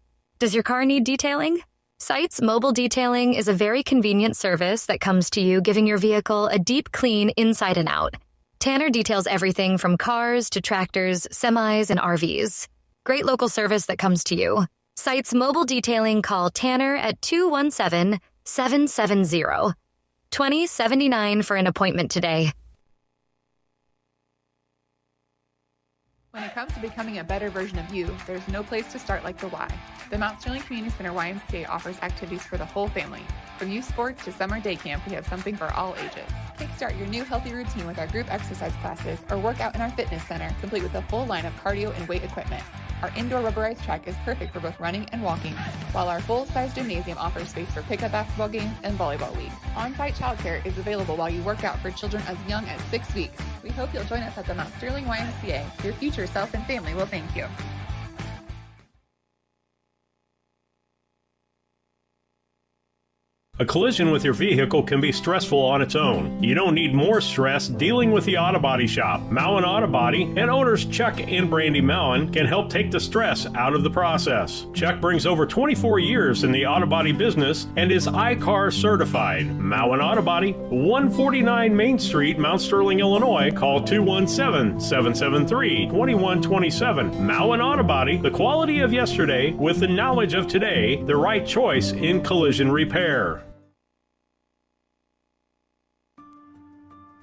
Does your car need detailing? Sites Mobile Detailing is a very convenient service that comes to you giving your vehicle a deep clean inside and out. Tanner details everything from cars to tractors, semis, and RVs. Great local service that comes to you. Sites Mobile Detailing, call Tanner at 217-770-2079 for an appointment today. When it comes to becoming a better version of you, there's no place to start like the Y. The Mount Sterling Community Center YMCA offers activities for the whole family. From youth sports to summer day camp, we have something for all ages. Kickstart your new healthy routine with our group exercise classes or work out in our fitness center, complete with a full line of cardio and weight equipment. Our indoor rubberized track is perfect for both running and walking, while our full-size gymnasium offers space for pickup basketball games and volleyball leagues. On-site childcare is available while you work out for children as young as 6 weeks. We hope you'll join us at the Mount Sterling YMCA. Your future self and family will thank you. A collision with your vehicle can be stressful on its own. You don't need more stress dealing with the Auto Body Shop. Mowen Auto Body and owners Chuck and Brandy Mowen can help take the stress out of the process. Chuck brings over 24 years in the auto body business and is iCar certified. Mowen Auto Body, 149 Main Street, Mount Sterling, Illinois. Call 217-773-2127. Mowen Auto Body, the quality of yesterday with the knowledge of today, the right choice in collision repair.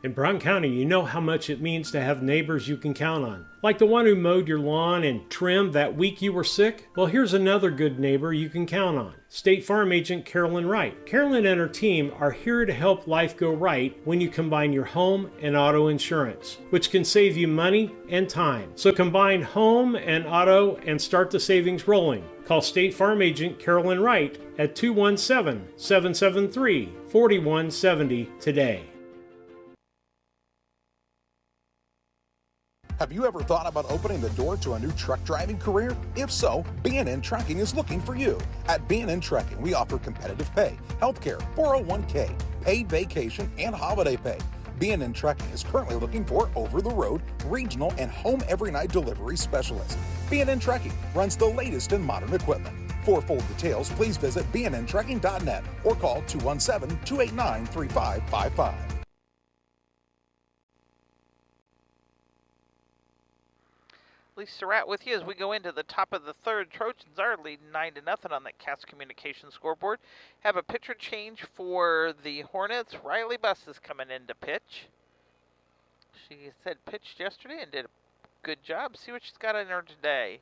In Brown County, you know how much it means to have neighbors you can count on. Like the one who mowed your lawn and trimmed that week you were sick? Well, here's another good neighbor you can count on. State Farm Agent Carolyn Wright. Carolyn and her team are here to help life go right when you combine your home and auto insurance, which can save you money and time. So combine home and auto and start the savings rolling. Call State Farm Agent Carolyn Wright at 217-773-4170 today. Have you ever thought about opening the door to a new truck driving career? If so, B&N Trucking is looking for you. At B&N Trucking, we offer competitive pay, healthcare, 401k, paid vacation, and holiday pay. B&N Trucking is currently looking for over-the-road, regional, and home every-night delivery specialists. B&N Trucking runs the latest in modern equipment. For full details, please visit bnntrucking.net or call 217-289-3555. Lisa Surratt with you as we go into the top of the third. Trojans are leading 9-0 on that Cast Communications scoreboard. Have a pitcher change for the Hornets. Riley Buss is coming in to pitch. She said pitched yesterday and did a good job. See what she's got in her today.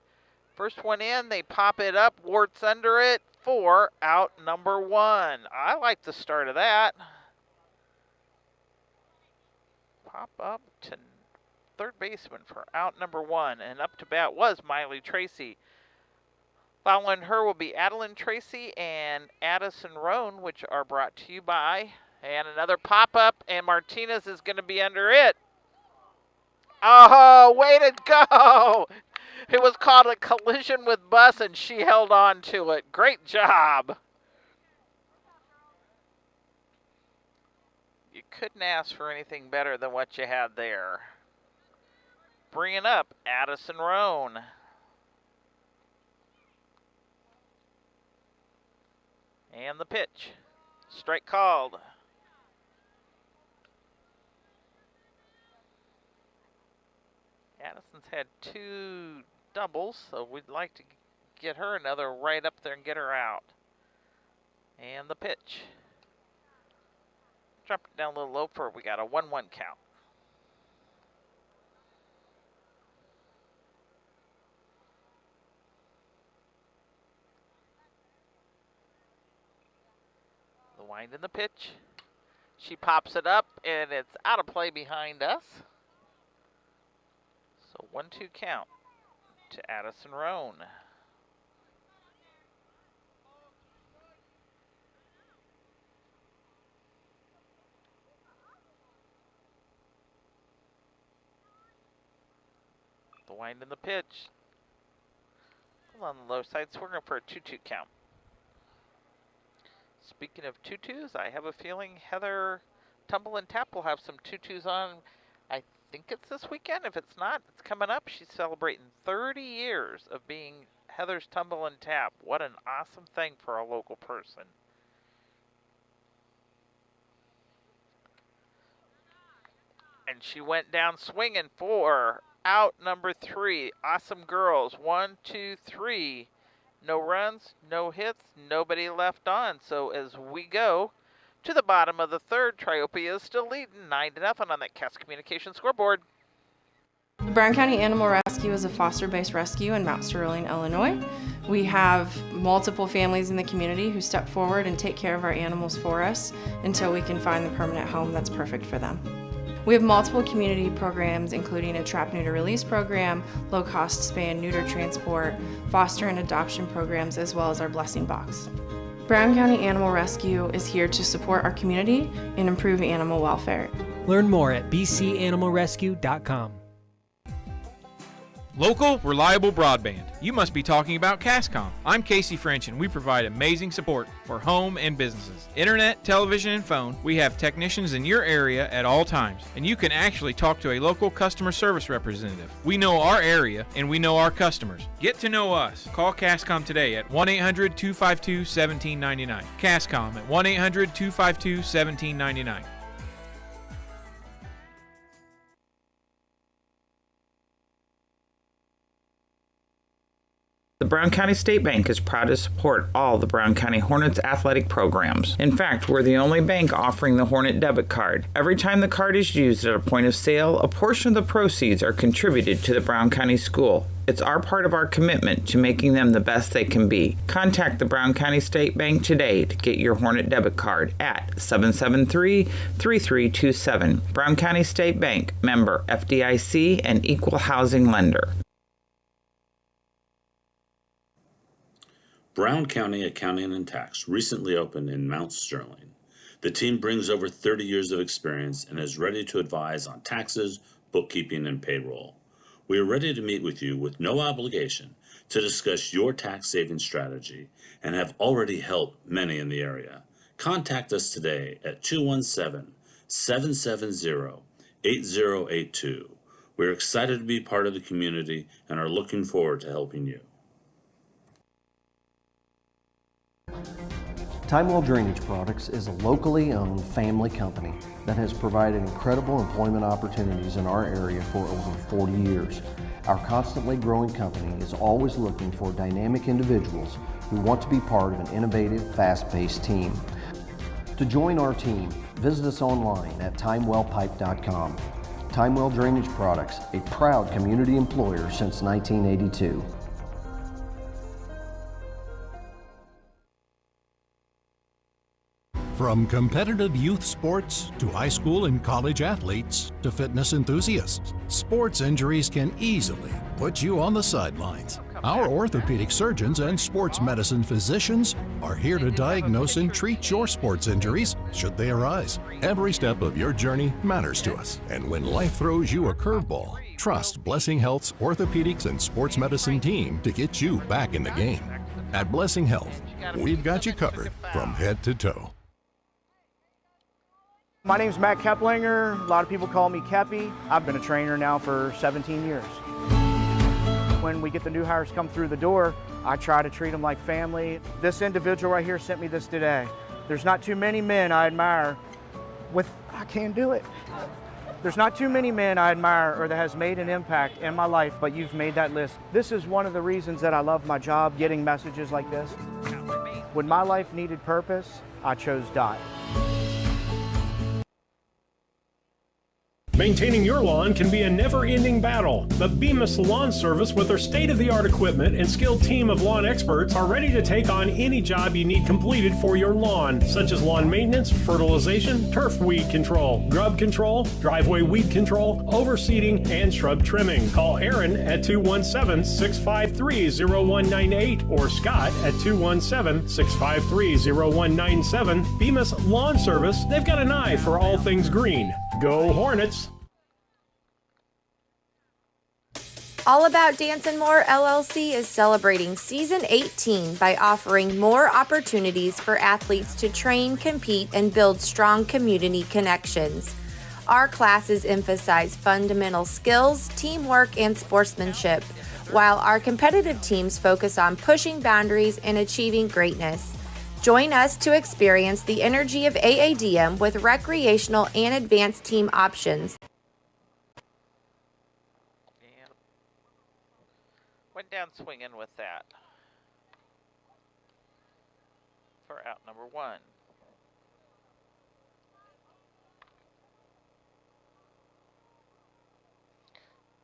First one in, they pop it up, Warts under it for out number one. I like the start of that. Pop up to third baseman for out number one, and up to bat was Miley Tracy. Following her will be Adeline Tracy and Addison Roan, which are brought to you by, and another pop-up, and Martinez is going to be under it. Oh, way to go! It was called a collision with bus, and she held on to it. Great job. You couldn't ask for anything better than what you had there. Bringing up Addison Roan. And the pitch. Strike called. Addison's had 2 doubles, so we'd like to get her another right up there and get her out. And the pitch. Dropped it down a little low for we got a 1-1 count. The wind in the pitch. She pops it up, and it's out of play behind us. So 1-2 count to Addison Roan. The wind in the pitch. On the low side, so we're going for a 2-2 count. Speaking of 2-2s, I have a feeling Heather Tumble and Tap will have some 2-2s on. I think it's this weekend. If it's not, it's coming up. She's celebrating 30 years of being Heather's Tumble and Tap. What an awesome thing for a local person. And she went down swinging for out number 3. Awesome girls. 1, 2, 3. No runs, no hits, nobody left on. So as we go to the bottom of the third, Triopia is still leading 9-0 on that Cass Communication scoreboard. The Brown County Animal Rescue is a foster-based rescue in Mount Sterling, Illinois. We have multiple families in the community who step forward and take care of our animals for us until we can find the permanent home that's perfect for them. We have multiple community programs, including a trap neuter release program, low-cost spay and neuter transport, foster and adoption programs, as well as our blessing box. Brown County Animal Rescue is here to support our community and improve animal welfare. Learn more at bcanimalrescue.com. Local, reliable broadband. You must be talking about Cascom. I'm Casey French, and we provide amazing support for home and businesses. Internet, television, and phone. We have technicians in your area at all times, and you can actually talk to a local customer service representative. We know our area, and we know our customers. Get to know us. Call Cascom today at 1-800-252-1799. Cascom at 1-800-252-1799. The Brown County State Bank is proud to support all the Brown County Hornets athletic programs. In fact, we're the only bank offering the Hornet debit card. Every time the card is used at a point of sale, a portion of the proceeds are contributed to the Brown County School. It's our part of our commitment to making them the best they can be. Contact the Brown County State Bank today to get your Hornet debit card at 773-3327. Brown County State Bank, member FDIC and equal housing lender. Brown County Accounting and Tax recently opened in Mount Sterling. The team brings over 30 years of experience and is ready to advise on taxes, bookkeeping, and payroll. We are ready to meet with you with no obligation to discuss your tax saving strategy and have already helped many in the area. Contact us today at 217-770-8082. We're excited to be part of the community and are looking forward to helping you. Timewell Drainage Products is a locally owned family company that has provided incredible employment opportunities in our area for over 40 years. Our constantly growing company is always looking for dynamic individuals who want to be part of an innovative, fast-paced team. To join our team, visit us online at timewellpipe.com. Timewell Drainage Products, a proud community employer since 1982. From competitive youth sports to high school and college athletes to fitness enthusiasts, sports injuries can easily put you on the sidelines. Our orthopedic surgeons and sports medicine physicians are here to diagnose and treat your sports injuries should they arise. Every step of your journey matters to us. And when life throws you a curveball, trust Blessing Health's orthopedics and sports medicine team to get you back in the game. At Blessing Health, we've got you covered from head to toe. My name's Matt Keplinger. A lot of people call me Kepi. I've been a trainer now for 17 years. When we get the new hires come through the door, I try to treat them like family. This individual right here sent me this today. There's not too many men I admire I can't do it. There's not too many men I admire or that has made an impact in my life, but you've made that list. This is one of the reasons that I love my job, getting messages like this. When my life needed purpose, I chose Dot. Maintaining your lawn can be a never-ending battle, but Bemis Lawn Service with their state-of-the-art equipment and skilled team of lawn experts are ready to take on any job you need completed for your lawn, such as lawn maintenance, fertilization, turf weed control, grub control, driveway weed control, overseeding, and shrub trimming. Call Aaron at 217-653-0198 or Scott at 217-653-0197. Bemis Lawn Service, they've got an eye for all things green. Go Hornets! All About Dance and More LLC is celebrating Season 18 by offering more opportunities for athletes to train, compete, and build strong community connections. Our classes emphasize fundamental skills, teamwork, and sportsmanship, while our competitive teams focus on pushing boundaries and achieving greatness. Join us to experience the energy of AADM with recreational and advanced team options. And went down swinging with that for out number 1.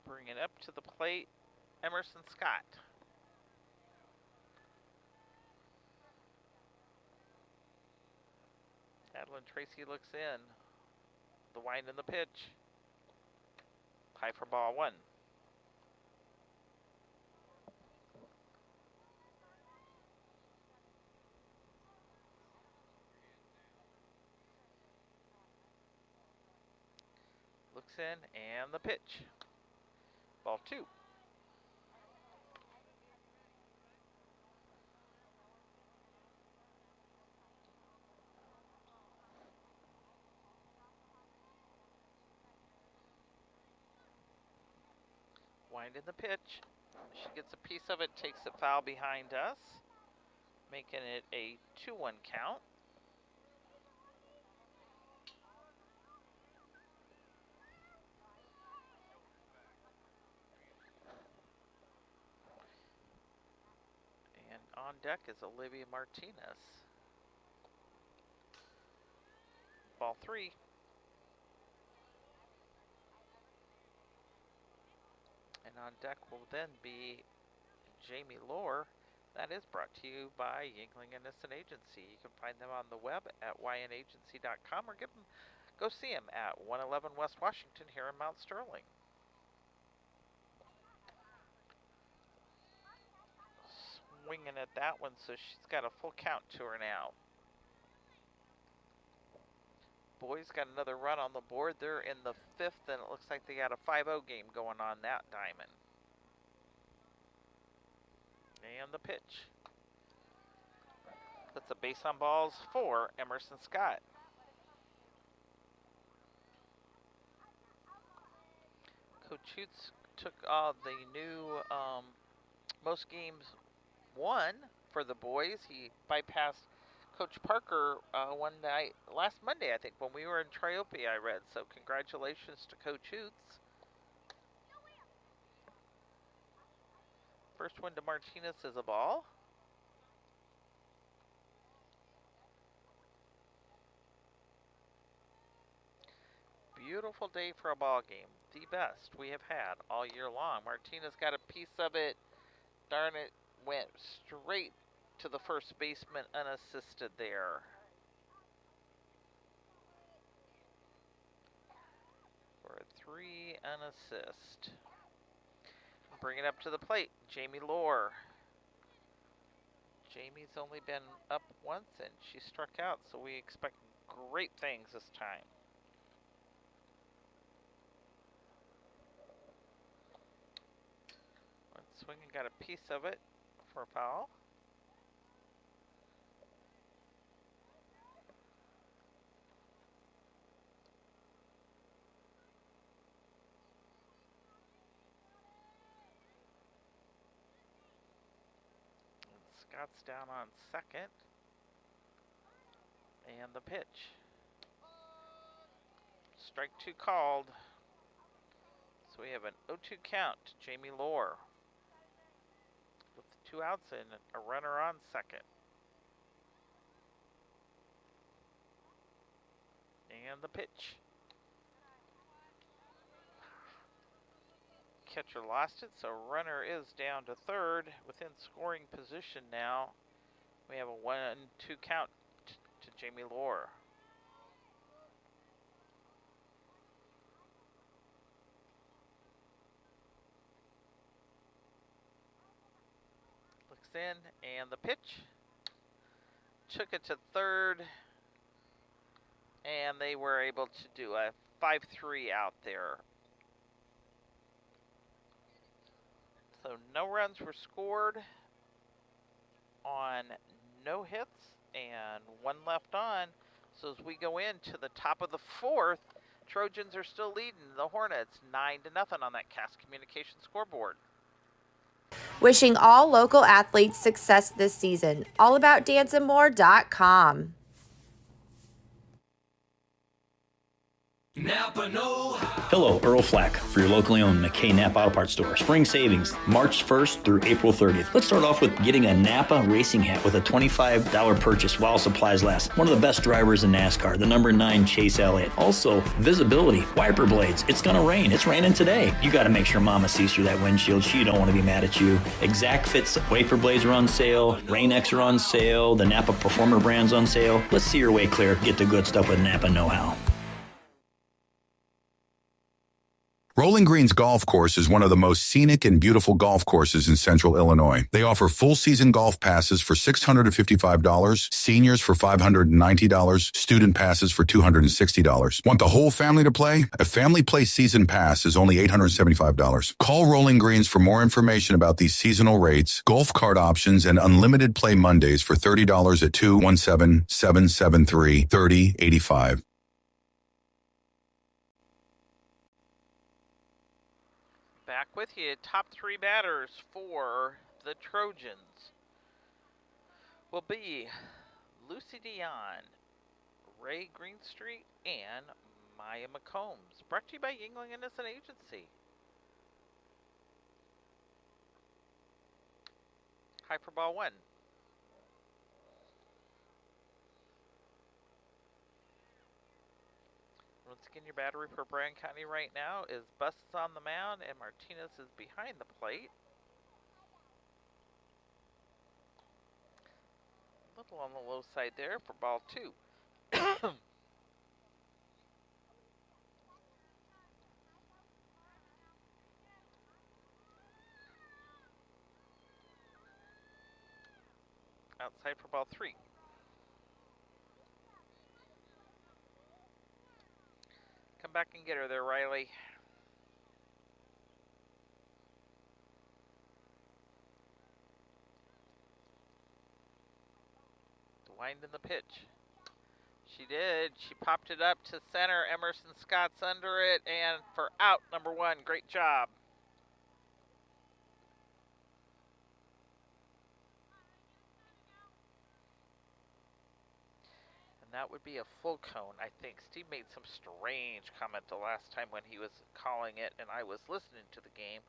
Bring it up to the plate, Emerson Scott. Adeline Tracy looks in. The wind and the pitch. High for ball 1. Looks in and the pitch. Ball 2. Wind in the pitch. She gets a piece of it, takes it foul behind us, making it a 2-1 count. And on deck is Olivia Martinez. Ball 3. And on deck will then be Jamie Lohr. That is brought to you by Yingling Innocent Agency. You can find them on the web at ynagency.com or go see them at 111 West Washington here in Mount Sterling. Swinging at that one, so she's got a full count to her now. Boys got another run on the board. They're in the 5th, and it looks like they got a 5-0 game going on that diamond. And the pitch. That's a base on balls for Emerson Scott. Coach Hoots took the new most games won for the boys. He bypassed Coach Parker one night, last Monday, I think, when we were in Triopia, I read. So congratulations to Coach Hoots. First one to Martinez is a ball. Beautiful day for a ball game. The best we have had all year long. Martinez got a piece of it. Darn it, went straight to the first baseman unassisted there. For a 3 unassist. bring it up to the plate. Jamie Lohr. Jamie's only been up once and she struck out, so we expect great things this time. One swing and got a piece of it for a foul. Scott's down on second. And the pitch. Strike two called. So we have an 0-2 count to Jamie Lohr. With 2 outs and a runner on second. And the pitch. Catcher lost it, so runner is down to third. Within scoring position now. We have a 1-2 count to Jamie Lohr. Looks in, and the pitch. Took it to third, and they were able to do a 5-3 out there. So no runs were scored on no hits and 1 left on. So as we go into the top of the 4th, Trojans are still leading the Hornets 9-0 on that Cast Communication scoreboard. Wishing all local athletes success this season. AllAboutDanceandMore.com. Napa know-how. Hello, Earl Flack for your locally owned McKay Napa Auto Parts store. Spring savings, March 1st through April 30th. Let's start off with getting a Napa racing hat with a $25 purchase while supplies last. One of the best drivers in NASCAR, the number 9 Chase Elliott. Also, visibility, wiper blades. It's gonna rain. It's raining today. You gotta make sure Mama sees through that windshield. She don't want to be mad at you. Exact Fits wiper blades are on sale. Rain-X are on sale. The Napa Performer brand's on sale. Let's see your way clear. Get the good stuff with Napa know-how. Rolling Greens Golf Course is one of the most scenic and beautiful golf courses in central Illinois. They offer full-season golf passes for $655, seniors for $590, student passes for $260. Want the whole family to play? A Family Play Season Pass is only $875. Call Rolling Greens for more information about these seasonal rates, golf cart options, and unlimited play Mondays for $30 at 217-773-3085. Back with you, top 3 batters for the Trojans will be Lucy Dion, Ray Greenstreet, and Maya McCombs. Brought to you by Yingling Innocent Agency. High for ball 1. Once again, your battery for Bryan County right now is Buss is on the mound and Martinez is behind the plate. A little on the low side there for ball 2. Outside for ball 3. Come back and get her there, Riley. Wind in the pitch. She did. She popped it up to center. Emerson Scott's under it, and for out number 1. Great job. That would be a full cone, I think. Steve made some strange comment the last time when he was calling it, and I was listening to the game.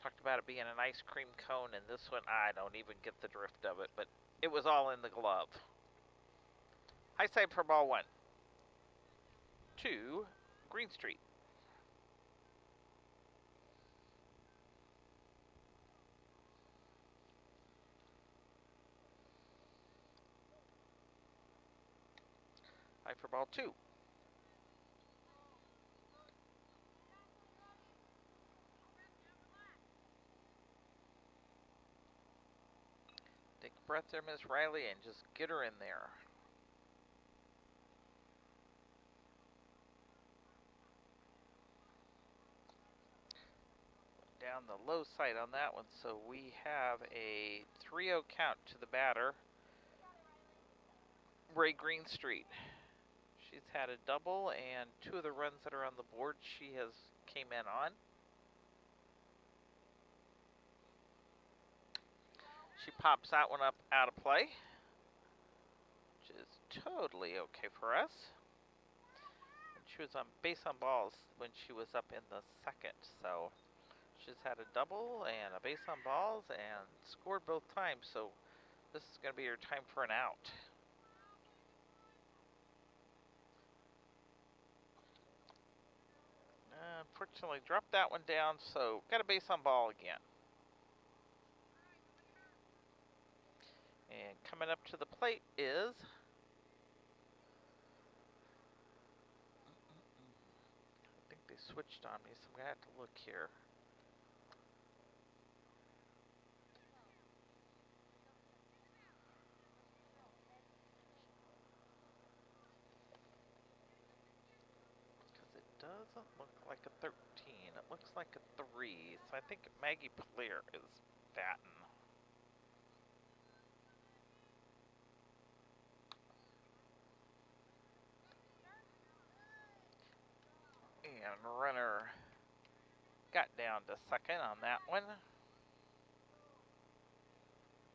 Talked about it being an ice cream cone, and this one, I don't even get the drift of it, but it was all in the glove. High side for ball 1. 2, Greenstreet. High for ball 2. breath there, Miss Riley, and just get her in there. Down the low side on that one, so we have a 3-0 count to the batter, Ray Greenstreet. She's had a double, and 2 of the runs that are on the board she has came in on. She pops that one up out of play, which is totally okay for us. And she was on base on balls when she was up in the second, so she's had a double and a base on balls and scored both times, so this is going to be her time for an out. Unfortunately, dropped that one down, so got a base on ball again. And coming up to the plate is I think they switched on me, so I'm going to have to look here. Because it doesn't look like a 13. It looks like a 3. So I think Maggie Pleer is batting. And runner got down to second on that one.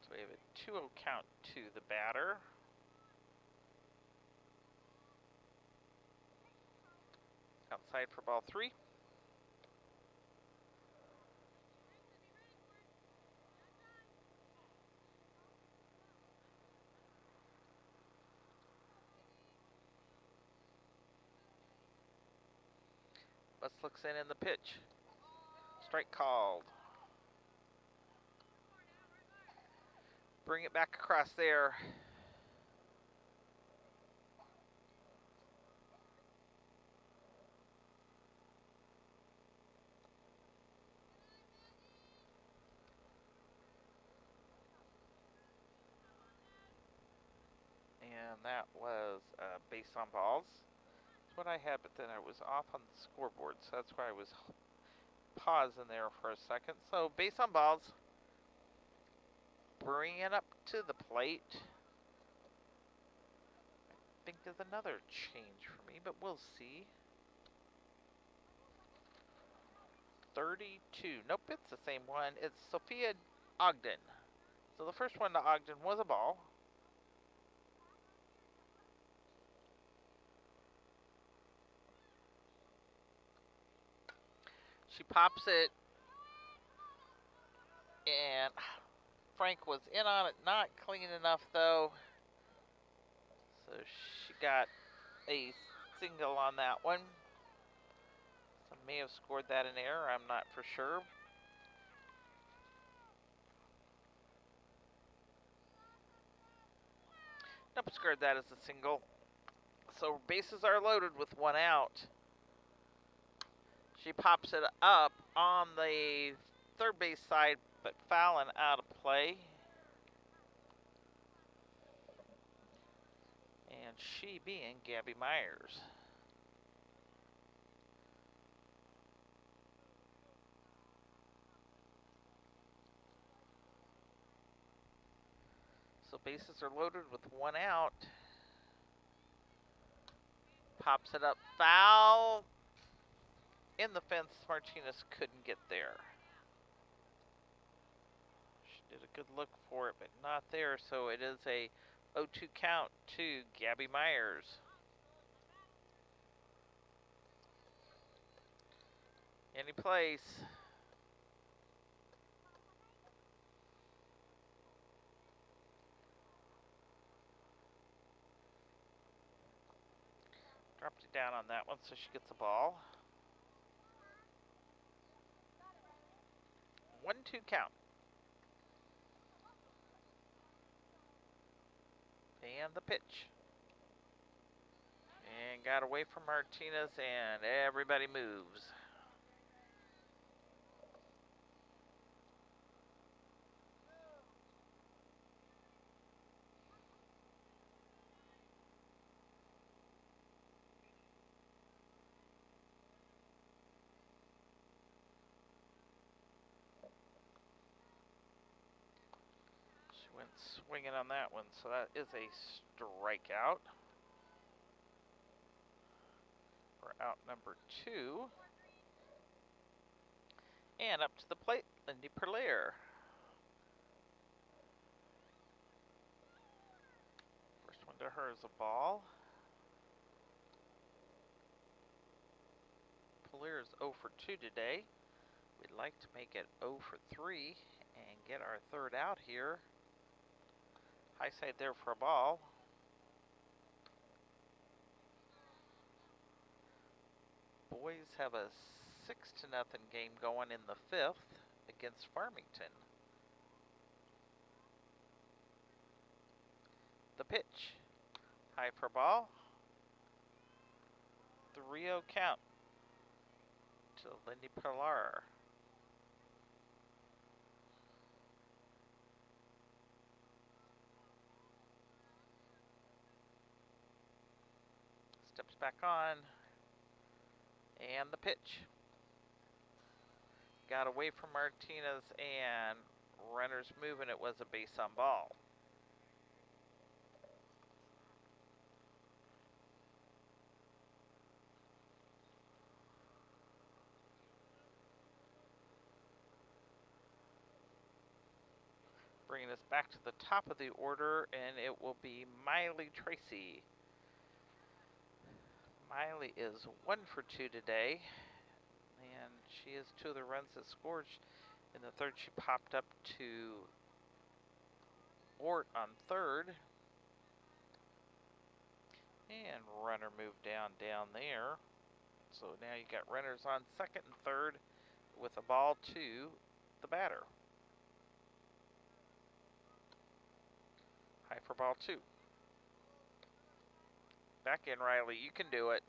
So we have a 2-0 count to the batter. Outside for ball 3. Bus looks in the pitch. Strike called. Bring it back across there. And that was base on balls. That's what I had, but then I was off on the scoreboard, so that's why I was pausing there for a second. So base on balls. Bring it up to the plate. I think there's another change for me, but we'll see. 32. Nope, it's the same one. It's Sophia Ogden. So the first one to Ogden was a ball. She pops it, and Frank was in on it, not clean enough though. So she got a single on that one. So may have scored that in error, I'm not for sure. Nope, scored that as a single. So bases are loaded with 1 out. She pops it up on the third base side, but foul and out of play. And she being Gabby Myers. So bases are loaded with 1 out. Pops it up, foul. In the fence, Martinez couldn't get there. She did a good look for it, but not there, so it is a 0-2 count to Gabby Myers. Any place. Dropped it down on that one, so she gets a ball. 1-2 count. And the pitch. And got away from Martinez, and everybody moves. She went swinging on that one, so that is a strikeout. For out number 2. And up to the plate, Lindy Perlaire. First one to her is a ball. Perlaire is 0 for 2 today. We'd like to make it 0 for 3 and get our third out here. High side there for a ball. Boys have a 6-0 game going in the 5th against Farmington. The pitch. High for ball. 3-0 count to Lindy Perlaire. Steps back on. And the pitch. Got away from Martinez and runners moving. It was a base on ball. Bringing us back to the top of the order, and it will be Miley Tracy. Miley is 1 for 2 today, and she has 2 of the runs that scored. In the 3rd, she popped up to Ort on 3rd. And runner moved down there. So now you got runners on 2nd and 3rd with a ball to the batter. High for ball 2. Back in, Riley. You can do it.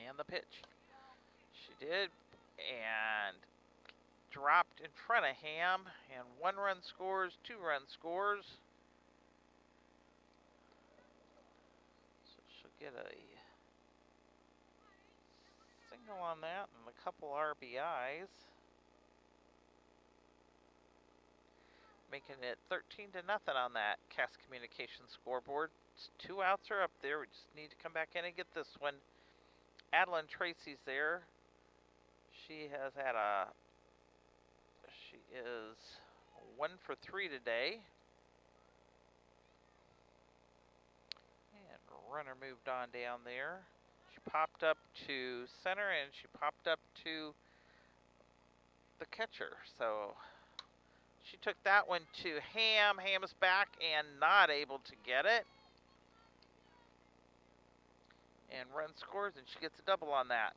And the pitch. She did. And dropped in front of Ham. And 1 run scores, 2 run scores. So she'll get a single on that and a couple RBIs. Making it 13-0 on that Cass Communications scoreboard. 2 outs are up there. We just need to come back in and get this one. Adeline Tracy's there. She has had she is 1 for 3 today. And runner moved on down there. She popped up to center and she popped up to the catcher. So she took that one to Ham. Ham's back and not able to get it. And run scores, and she gets a double on that.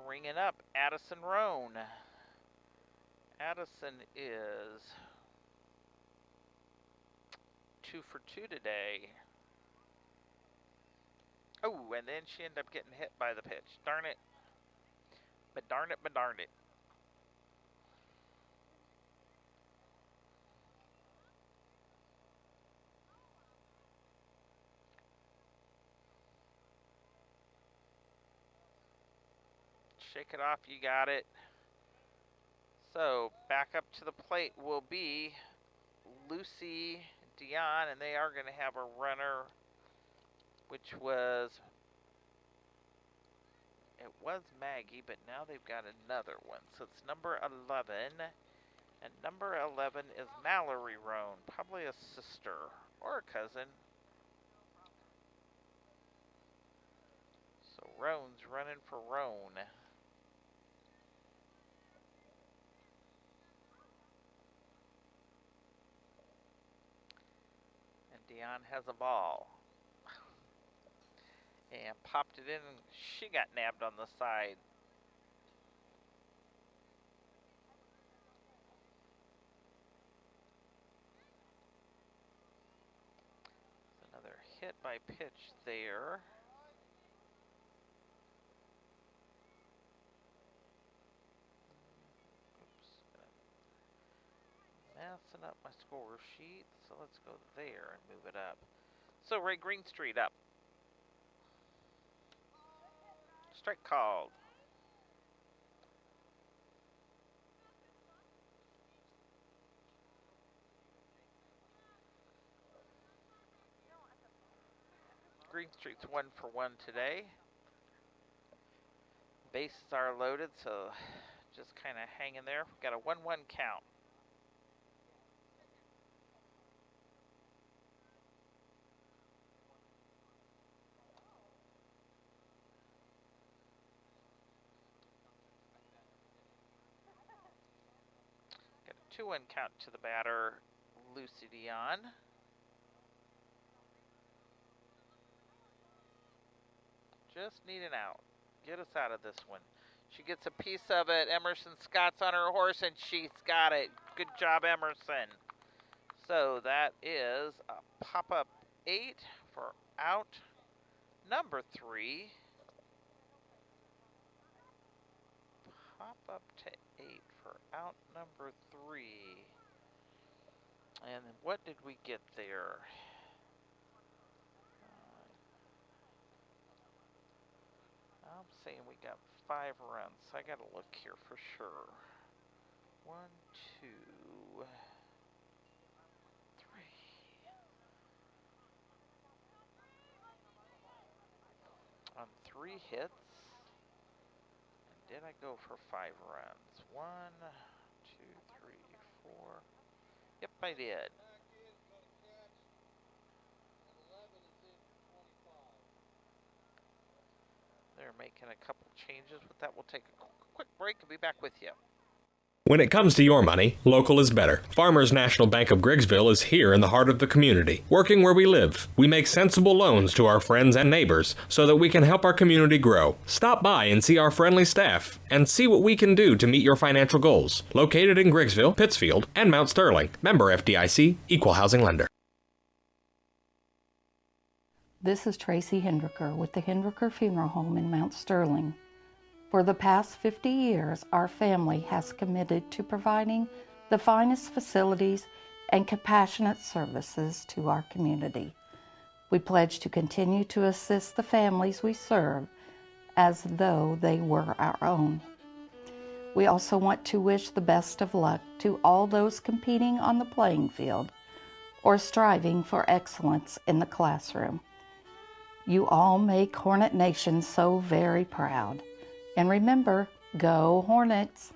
Bringing up Addison Roan. Addison is 2 for 2 today. Oh, and then she ended up getting hit by the pitch. Darn it. But darn it, but darn it. Shake it off, you got it. So, back up to the plate will be Lucy Dion, and they are going to have a runner, which was... It was Maggie, but now they've got another one. So it's number 11. And number 11 is Mallory Roan. Probably a sister or a cousin. So Roan's running for Roan. And Dion has a ball. And popped it in, and she got nabbed on the side. Another hit by pitch there. messing up my score sheet, so let's go there and move it up. So Ray Greenstreet up. Strike called. Greenstreet's 1 for 1 today. Bases are loaded, so just kind of hang in there. We've got a 1-1 count. Got a 2-1 count to the batter, Lucy Dion. Just need an out. Get us out of this one. She gets a piece of it. Emerson Scott's on her horse, and she's got it. Good job, Emerson. So that is a pop-up 8 for out number 3. Pop-up to 8 for out number 3. And what did we get there? I'm saying we got 5 runs. I gotta look here for sure. 1, 2, 3. On 3 hits. And did I go for 5 runs? 1, 2, 3, 4. Yep, I did. They're making a couple changes. With that, we'll take a quick break and be back with you. When it comes to your money, local is better. Farmers National Bank of Griggsville is here in the heart of the community, working where we live. We make sensible loans to our friends and neighbors so that we can help our community grow. Stop by and see our friendly staff and see what we can do to meet your financial goals. Located in Griggsville, Pittsfield, and Mount Sterling. Member FDIC, Equal Housing Lender. This is Tracy Hendricker with the Hendricker Funeral Home in Mount Sterling. For the past 50 years, our family has committed to providing the finest facilities and compassionate services to our community. We pledge to continue to assist the families we serve as though they were our own. We also want to wish the best of luck to all those competing on the playing field or striving for excellence in the classroom. You all make Hornet Nation so very proud. And remember, go Hornets!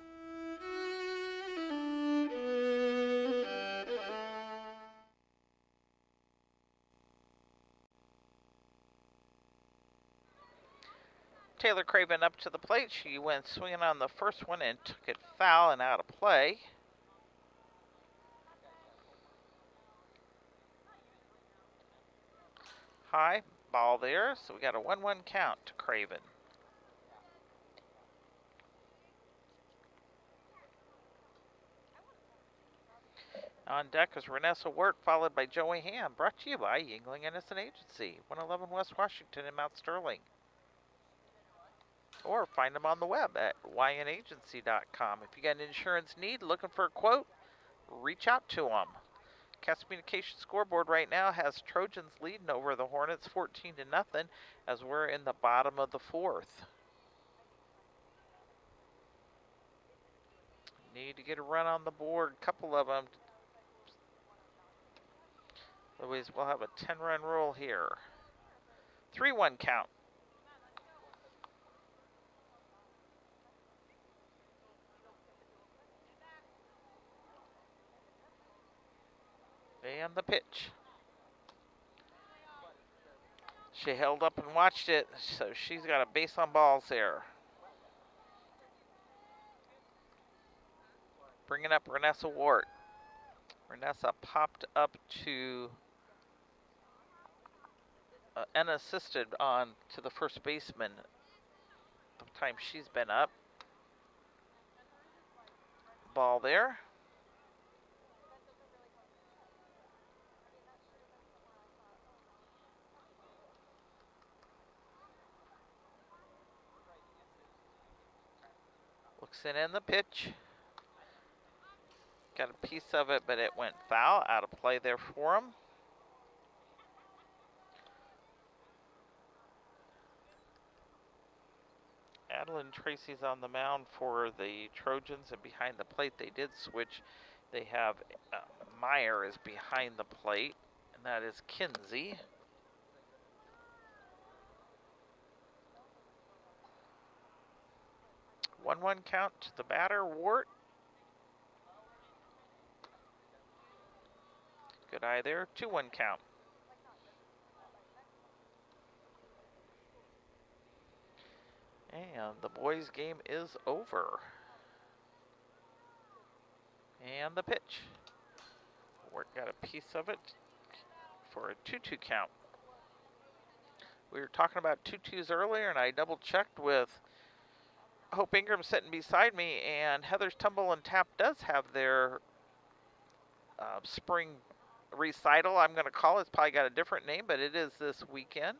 Taylor Craven up to the plate. She went swinging on the first one and took it foul and out of play. High ball there, so we got a 1-1 count to Craven. On deck is Renessa Wirt, followed by Joey Ham, brought to you by Yingling Innocent Agency, 111 West Washington in Mount Sterling. Or find them on the web at ynagency.com. If you got an insurance need, looking for a quote, reach out to them. Cass Communications scoreboard right now has Trojans leading over the Hornets 14-0 as we're in the bottom of the 4th. Need to get a run on the board, a couple of them. Otherwise, we'll have a 10-run roll here. 3-1 count. And the pitch. She held up and watched it, so she's got a base on balls there. Bringing up Renessa Wart. Renessa popped up to and assisted on to the first baseman the time she's been up. Ball there. Looks in the pitch. Got a piece of it, but it went foul. Out of play there for him. Adeline Tracy's on the mound for the Trojans, and behind the plate they did switch. They have Meyer is behind the plate, and that is Kinsey. 1-1 count to the batter, Wart. Good eye there. 2-1 count. And the boys' game is over. And the pitch. Wart got a piece of it for a 2-2 count. We were talking about 2-2s earlier, and I double-checked with Hope Ingram sitting beside me, and Heather's Tumble and Tap does have their spring recital, I'm going to call it. It's probably got a different name, but it is this weekend.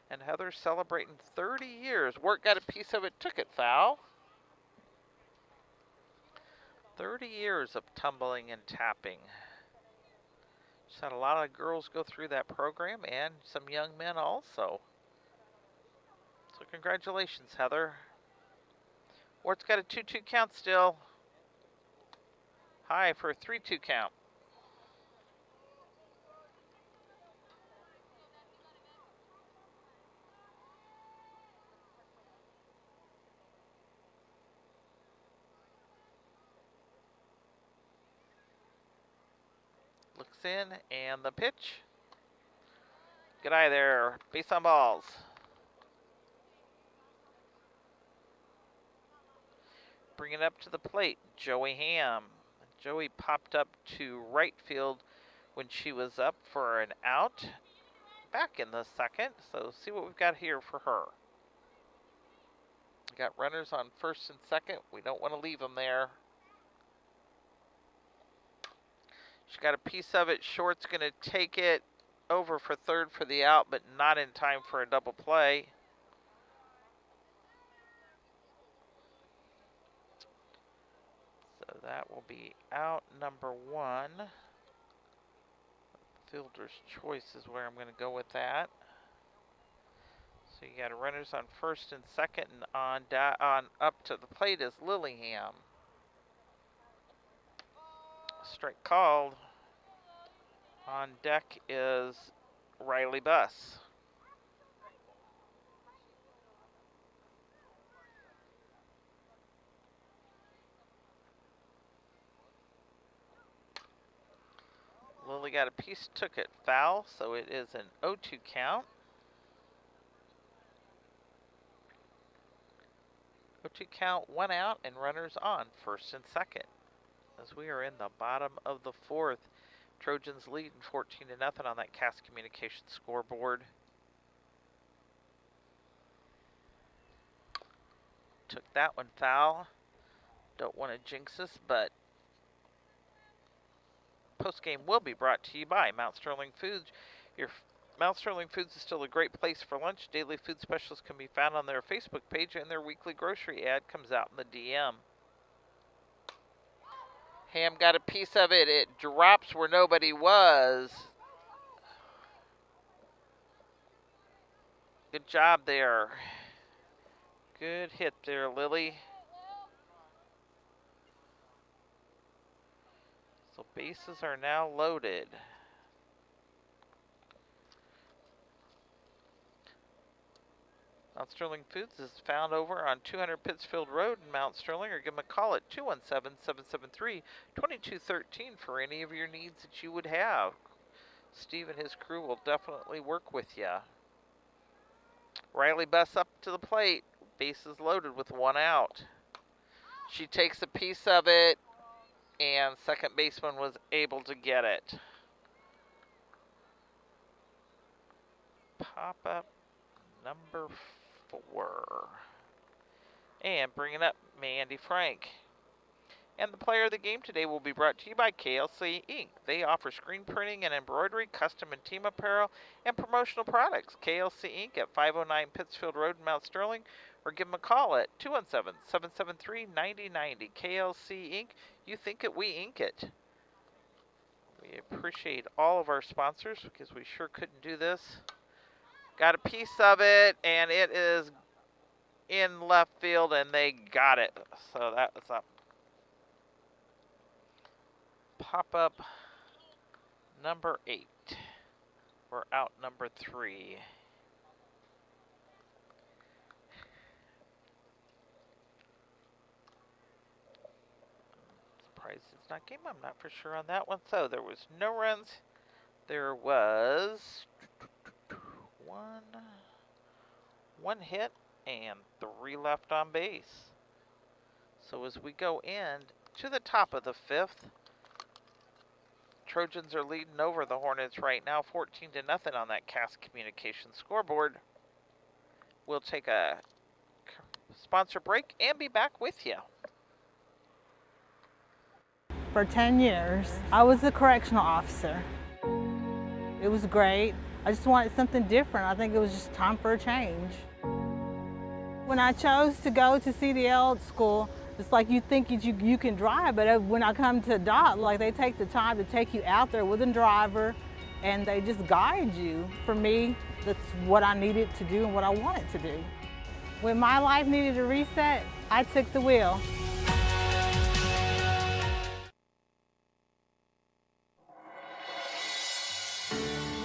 And Heather's celebrating 30 years. Wart got a piece of it, took it foul. 30 years of tumbling and tapping. Just had a lot of girls go through that program, and some young men also. So congratulations, Heather. Wart's got a 2-2 count still. High for a 3-2 count. Looks in, and the pitch. Good eye there. Base on balls. Bring it up to the plate, Joey Ham. Joey popped up to right field when she was up for an out. Back in the second, so see what we've got here for her. We got runners on first and second. We don't want to leave them there. She got a piece of it. Short's going to take it over for third for the out, but not in time for a double play. So that will be out number 1. Fielder's choice is where I'm going to go with that. So you got runners on first and second, and on up to the plate is Lillingham. Strike called. On deck is Riley Buss. Lily got a piece, took it foul, so it is an 0-2 count. 0-2 count, 1 out, and runners on first and second. As we are in the bottom of the 4th, Trojans lead 14-0 on that Cass Communications scoreboard. Took that one foul. Don't want to jinx us, but postgame will be brought to you by Mount Sterling Foods. Mount Sterling Foods is still a great place for lunch. Daily food specials can be found on their Facebook page, and their weekly grocery ad comes out in the DM. Ham got a piece of it. It drops where nobody was. Good job there. Good hit there, Lily. So bases are now loaded. Mount Sterling Foods is found over on 200 Pittsfield Road in Mount Sterling, or give them a call at 217-773-2213 for any of your needs that you would have. Steve and his crew will definitely work with you. Riley Buss up to the plate. Bases loaded with 1 out. She takes a piece of it, and second baseman was able to get it. Pop up number 4. And bringing up Mandy Frank. And the player of the game today will be brought to you by KLC Inc. They offer screen printing and embroidery, custom and team apparel, and promotional products. KLC Inc. at 509 Pittsfield Road in Mount Sterling, or give them a call at 217-773-9090. KLC Inc. You think it, we ink it. We appreciate all of our sponsors because we sure couldn't do this. Got a piece of it, and it is in left field, and they got it. So that was up. Pop-up number 8. We're out number 3. Surprised it's not game. I'm not for sure on that one. So there was no runs. There was one hit and 3 left on base. So as we go in to the top of the 5th, Trojans are leading over the Hornets right now, 14-0 on that Cast Communications scoreboard. We'll take a sponsor break and be back with you. For 10 years, I was a correctional officer. It was great. I just wanted something different. I think it was just time for a change. When I chose to go to CDL school, it's like you think you can drive, but when I come to DOT, like they take the time to take you out there with a driver and they just guide you. For me, that's what I needed to do and what I wanted to do. When my life needed a reset, I took the wheel.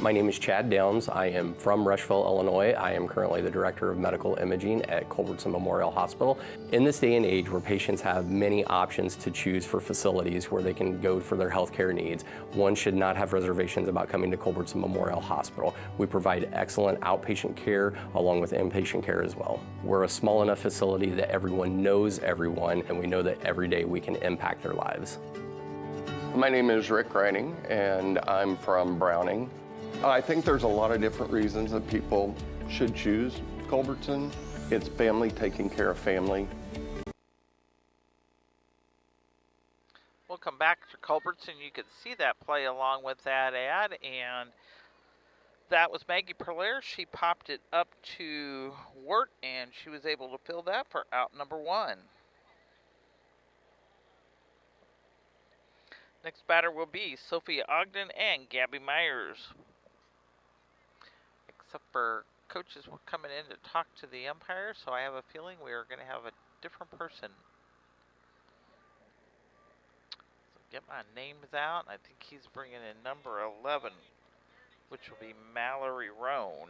My name is Chad Downs. I am from Rushville, Illinois. I am currently the Director of Medical Imaging at Culbertson Memorial Hospital. In this day and age where patients have many options to choose for facilities where they can go for their healthcare needs, one should not have reservations about coming to Culbertson Memorial Hospital. We provide excellent outpatient care along with inpatient care as well. We're a small enough facility that everyone knows everyone, and we know that every day we can impact their lives. My name is Rick Reining, and I'm from Browning. I think there's a lot of different reasons that people should choose Culbertson. It's family taking care of family. Welcome back to Culbertson. You can see that play along with that ad, and that was Maggie Perlaire. She popped it up to Wirt, and she was able to fill that for out number 1. Next batter will be Sophia Ogden and Gabby Myers. Except for coaches were coming in to talk to the umpire, so I have a feeling we are going to have a different person. So get my names out. I think he's bringing in number 11, which will be Mallory Roan.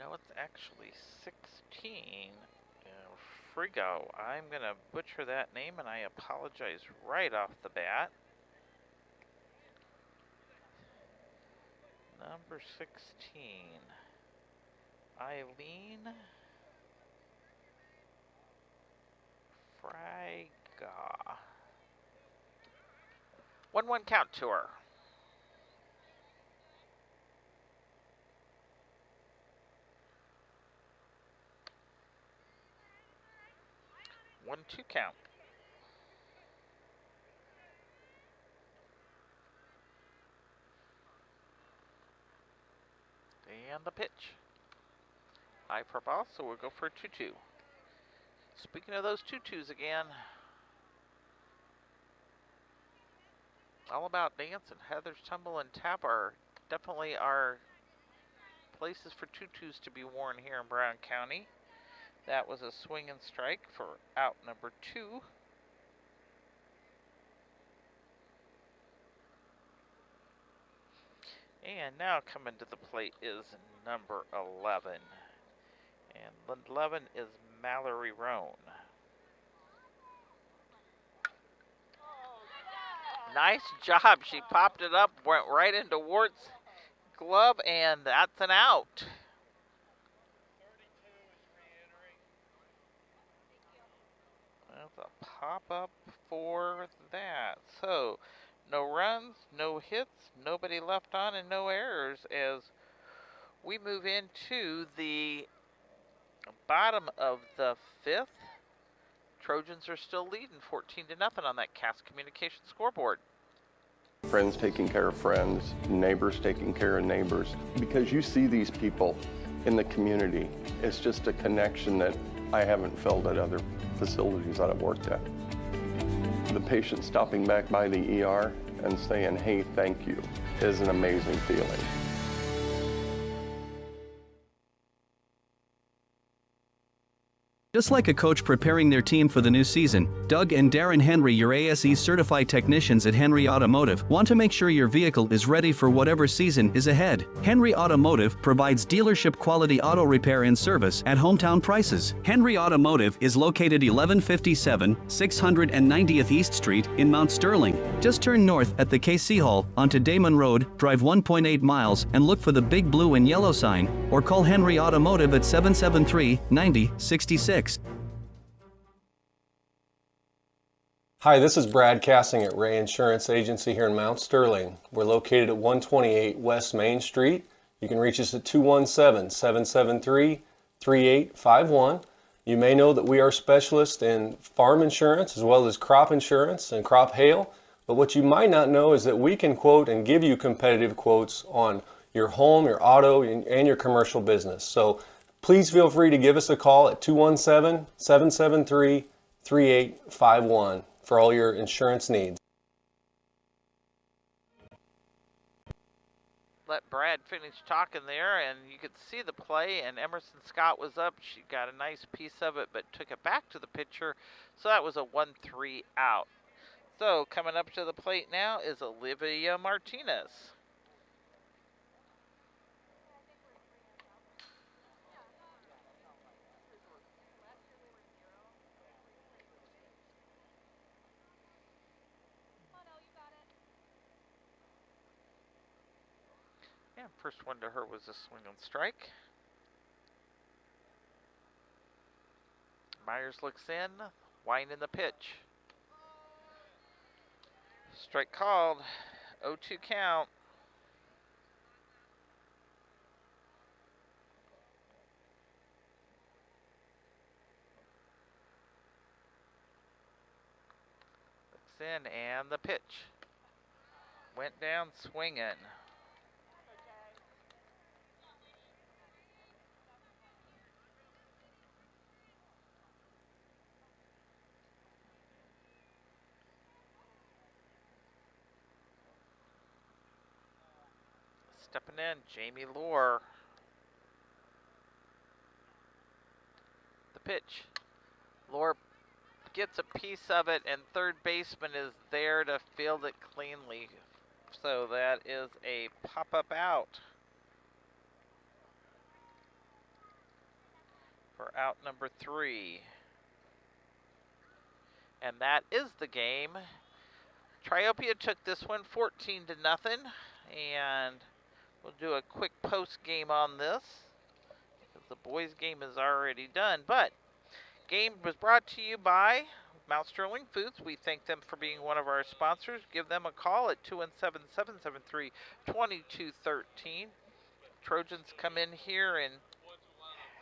No, it's actually 16. Frigo. I'm going to butcher that name, and I apologize right off the bat. Number 16. Eileen Friga. 1-1 count to her. One-two count. And the pitch. High for ball, so we'll go for a 2-2. Speaking of those 2-2s again, All About Dance and Heather's Tumble and Tap are definitely our places for 2-2s to be worn here in Brown County. That was a swing and strike for out number 2. And now coming to the plate is number 11. And 11 is Mallory Roan. Nice job. She popped it up, went right into Wart's glove, and that's an out. That's a pop-up for that. So, no runs, no hits, nobody left on, and no errors as we move into the bottom of the 5th. Trojans are still leading 14-0 on that Cast Communications scoreboard. friends taking care of friends, neighbors taking care of neighbors. Because you see these people in the community, it's just a connection that I haven't felt at other facilities that I've worked at. The patient stopping back by the ER and saying, hey, thank you, is an amazing feeling. Just like a coach preparing their team for the new season, Doug and Darren Henry, your ASE certified technicians at Henry Automotive, want to make sure your vehicle is ready for whatever season is ahead. Henry Automotive provides dealership quality auto repair and service at hometown prices. Henry Automotive is located 1157 690th East Street in Mount Sterling. Just turn north at the KC Hall onto Damon Road, drive 1.8 miles, and look for the big blue and yellow sign, or call Henry Automotive at 773-9066. Hi, this is Brad Cassing at Ray Insurance Agency here in Mount Sterling. We're located at 128 West Main Street. You can reach us at 217-773-3851. You may know that we are specialists in farm insurance as well as crop insurance and crop hail, but what you might not know is that we can quote and give you competitive quotes on your home, your auto, and your commercial business. So please feel free to give us a call at 217-773-3851 for all your insurance needs. Let Brad finish talking there, and you could see the play, and Emerson Scott was up. She got a nice piece of it, but took it back to the pitcher, so that was a 1-3 out. So coming up to the plate now is Olivia Martinez. Yeah, first one to her was a swing and strike. Myers looks in, winding the pitch. Strike called, 0-2 count. Looks in, and the pitch. Went down swinging. Stepping in, Jamie Lohr. The pitch. Lohr gets a piece of it, and third baseman is there to field it cleanly. So that is a pop-up out for out number 3. And that is the game. Triopia took this one 14-0, and we'll do a quick post game on this because the boys' game is already done. But game was brought to you by Mount Sterling Foods. We thank them for being one of our sponsors. Give them a call at 217-773-2213. Trojans come in here and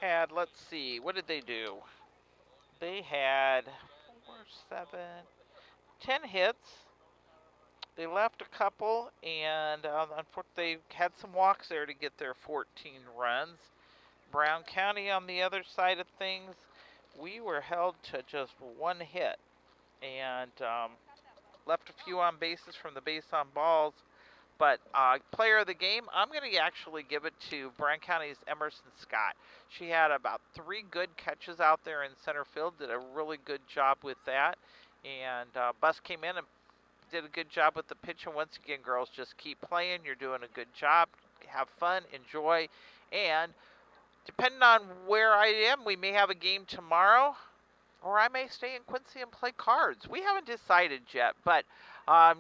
had, let's see, what did they do? They had 10 hits. They left a couple, and unfortunately, they had some walks there to get their 14 runs. Brown County, on the other side of things, we were held to just 1 hit, and left a few on bases from the base on balls. But player of the game, I'm going to actually give it to Brown County's Emerson Scott. She had about 3 good catches out there in center field, did a really good job with that. And Bus came in and did a good job with the pitch. And once again, girls, just keep playing. You're doing a good job. Have fun, enjoy. And depending on where I am, we may have a game tomorrow, or I may stay in Quincy and play cards. We haven't decided yet, but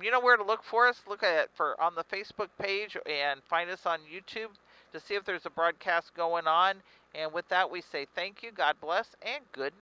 you know where to look for us. Look at it on the Facebook page and find us on YouTube to see if there's a broadcast going on. And with that, we say thank you, God bless, and good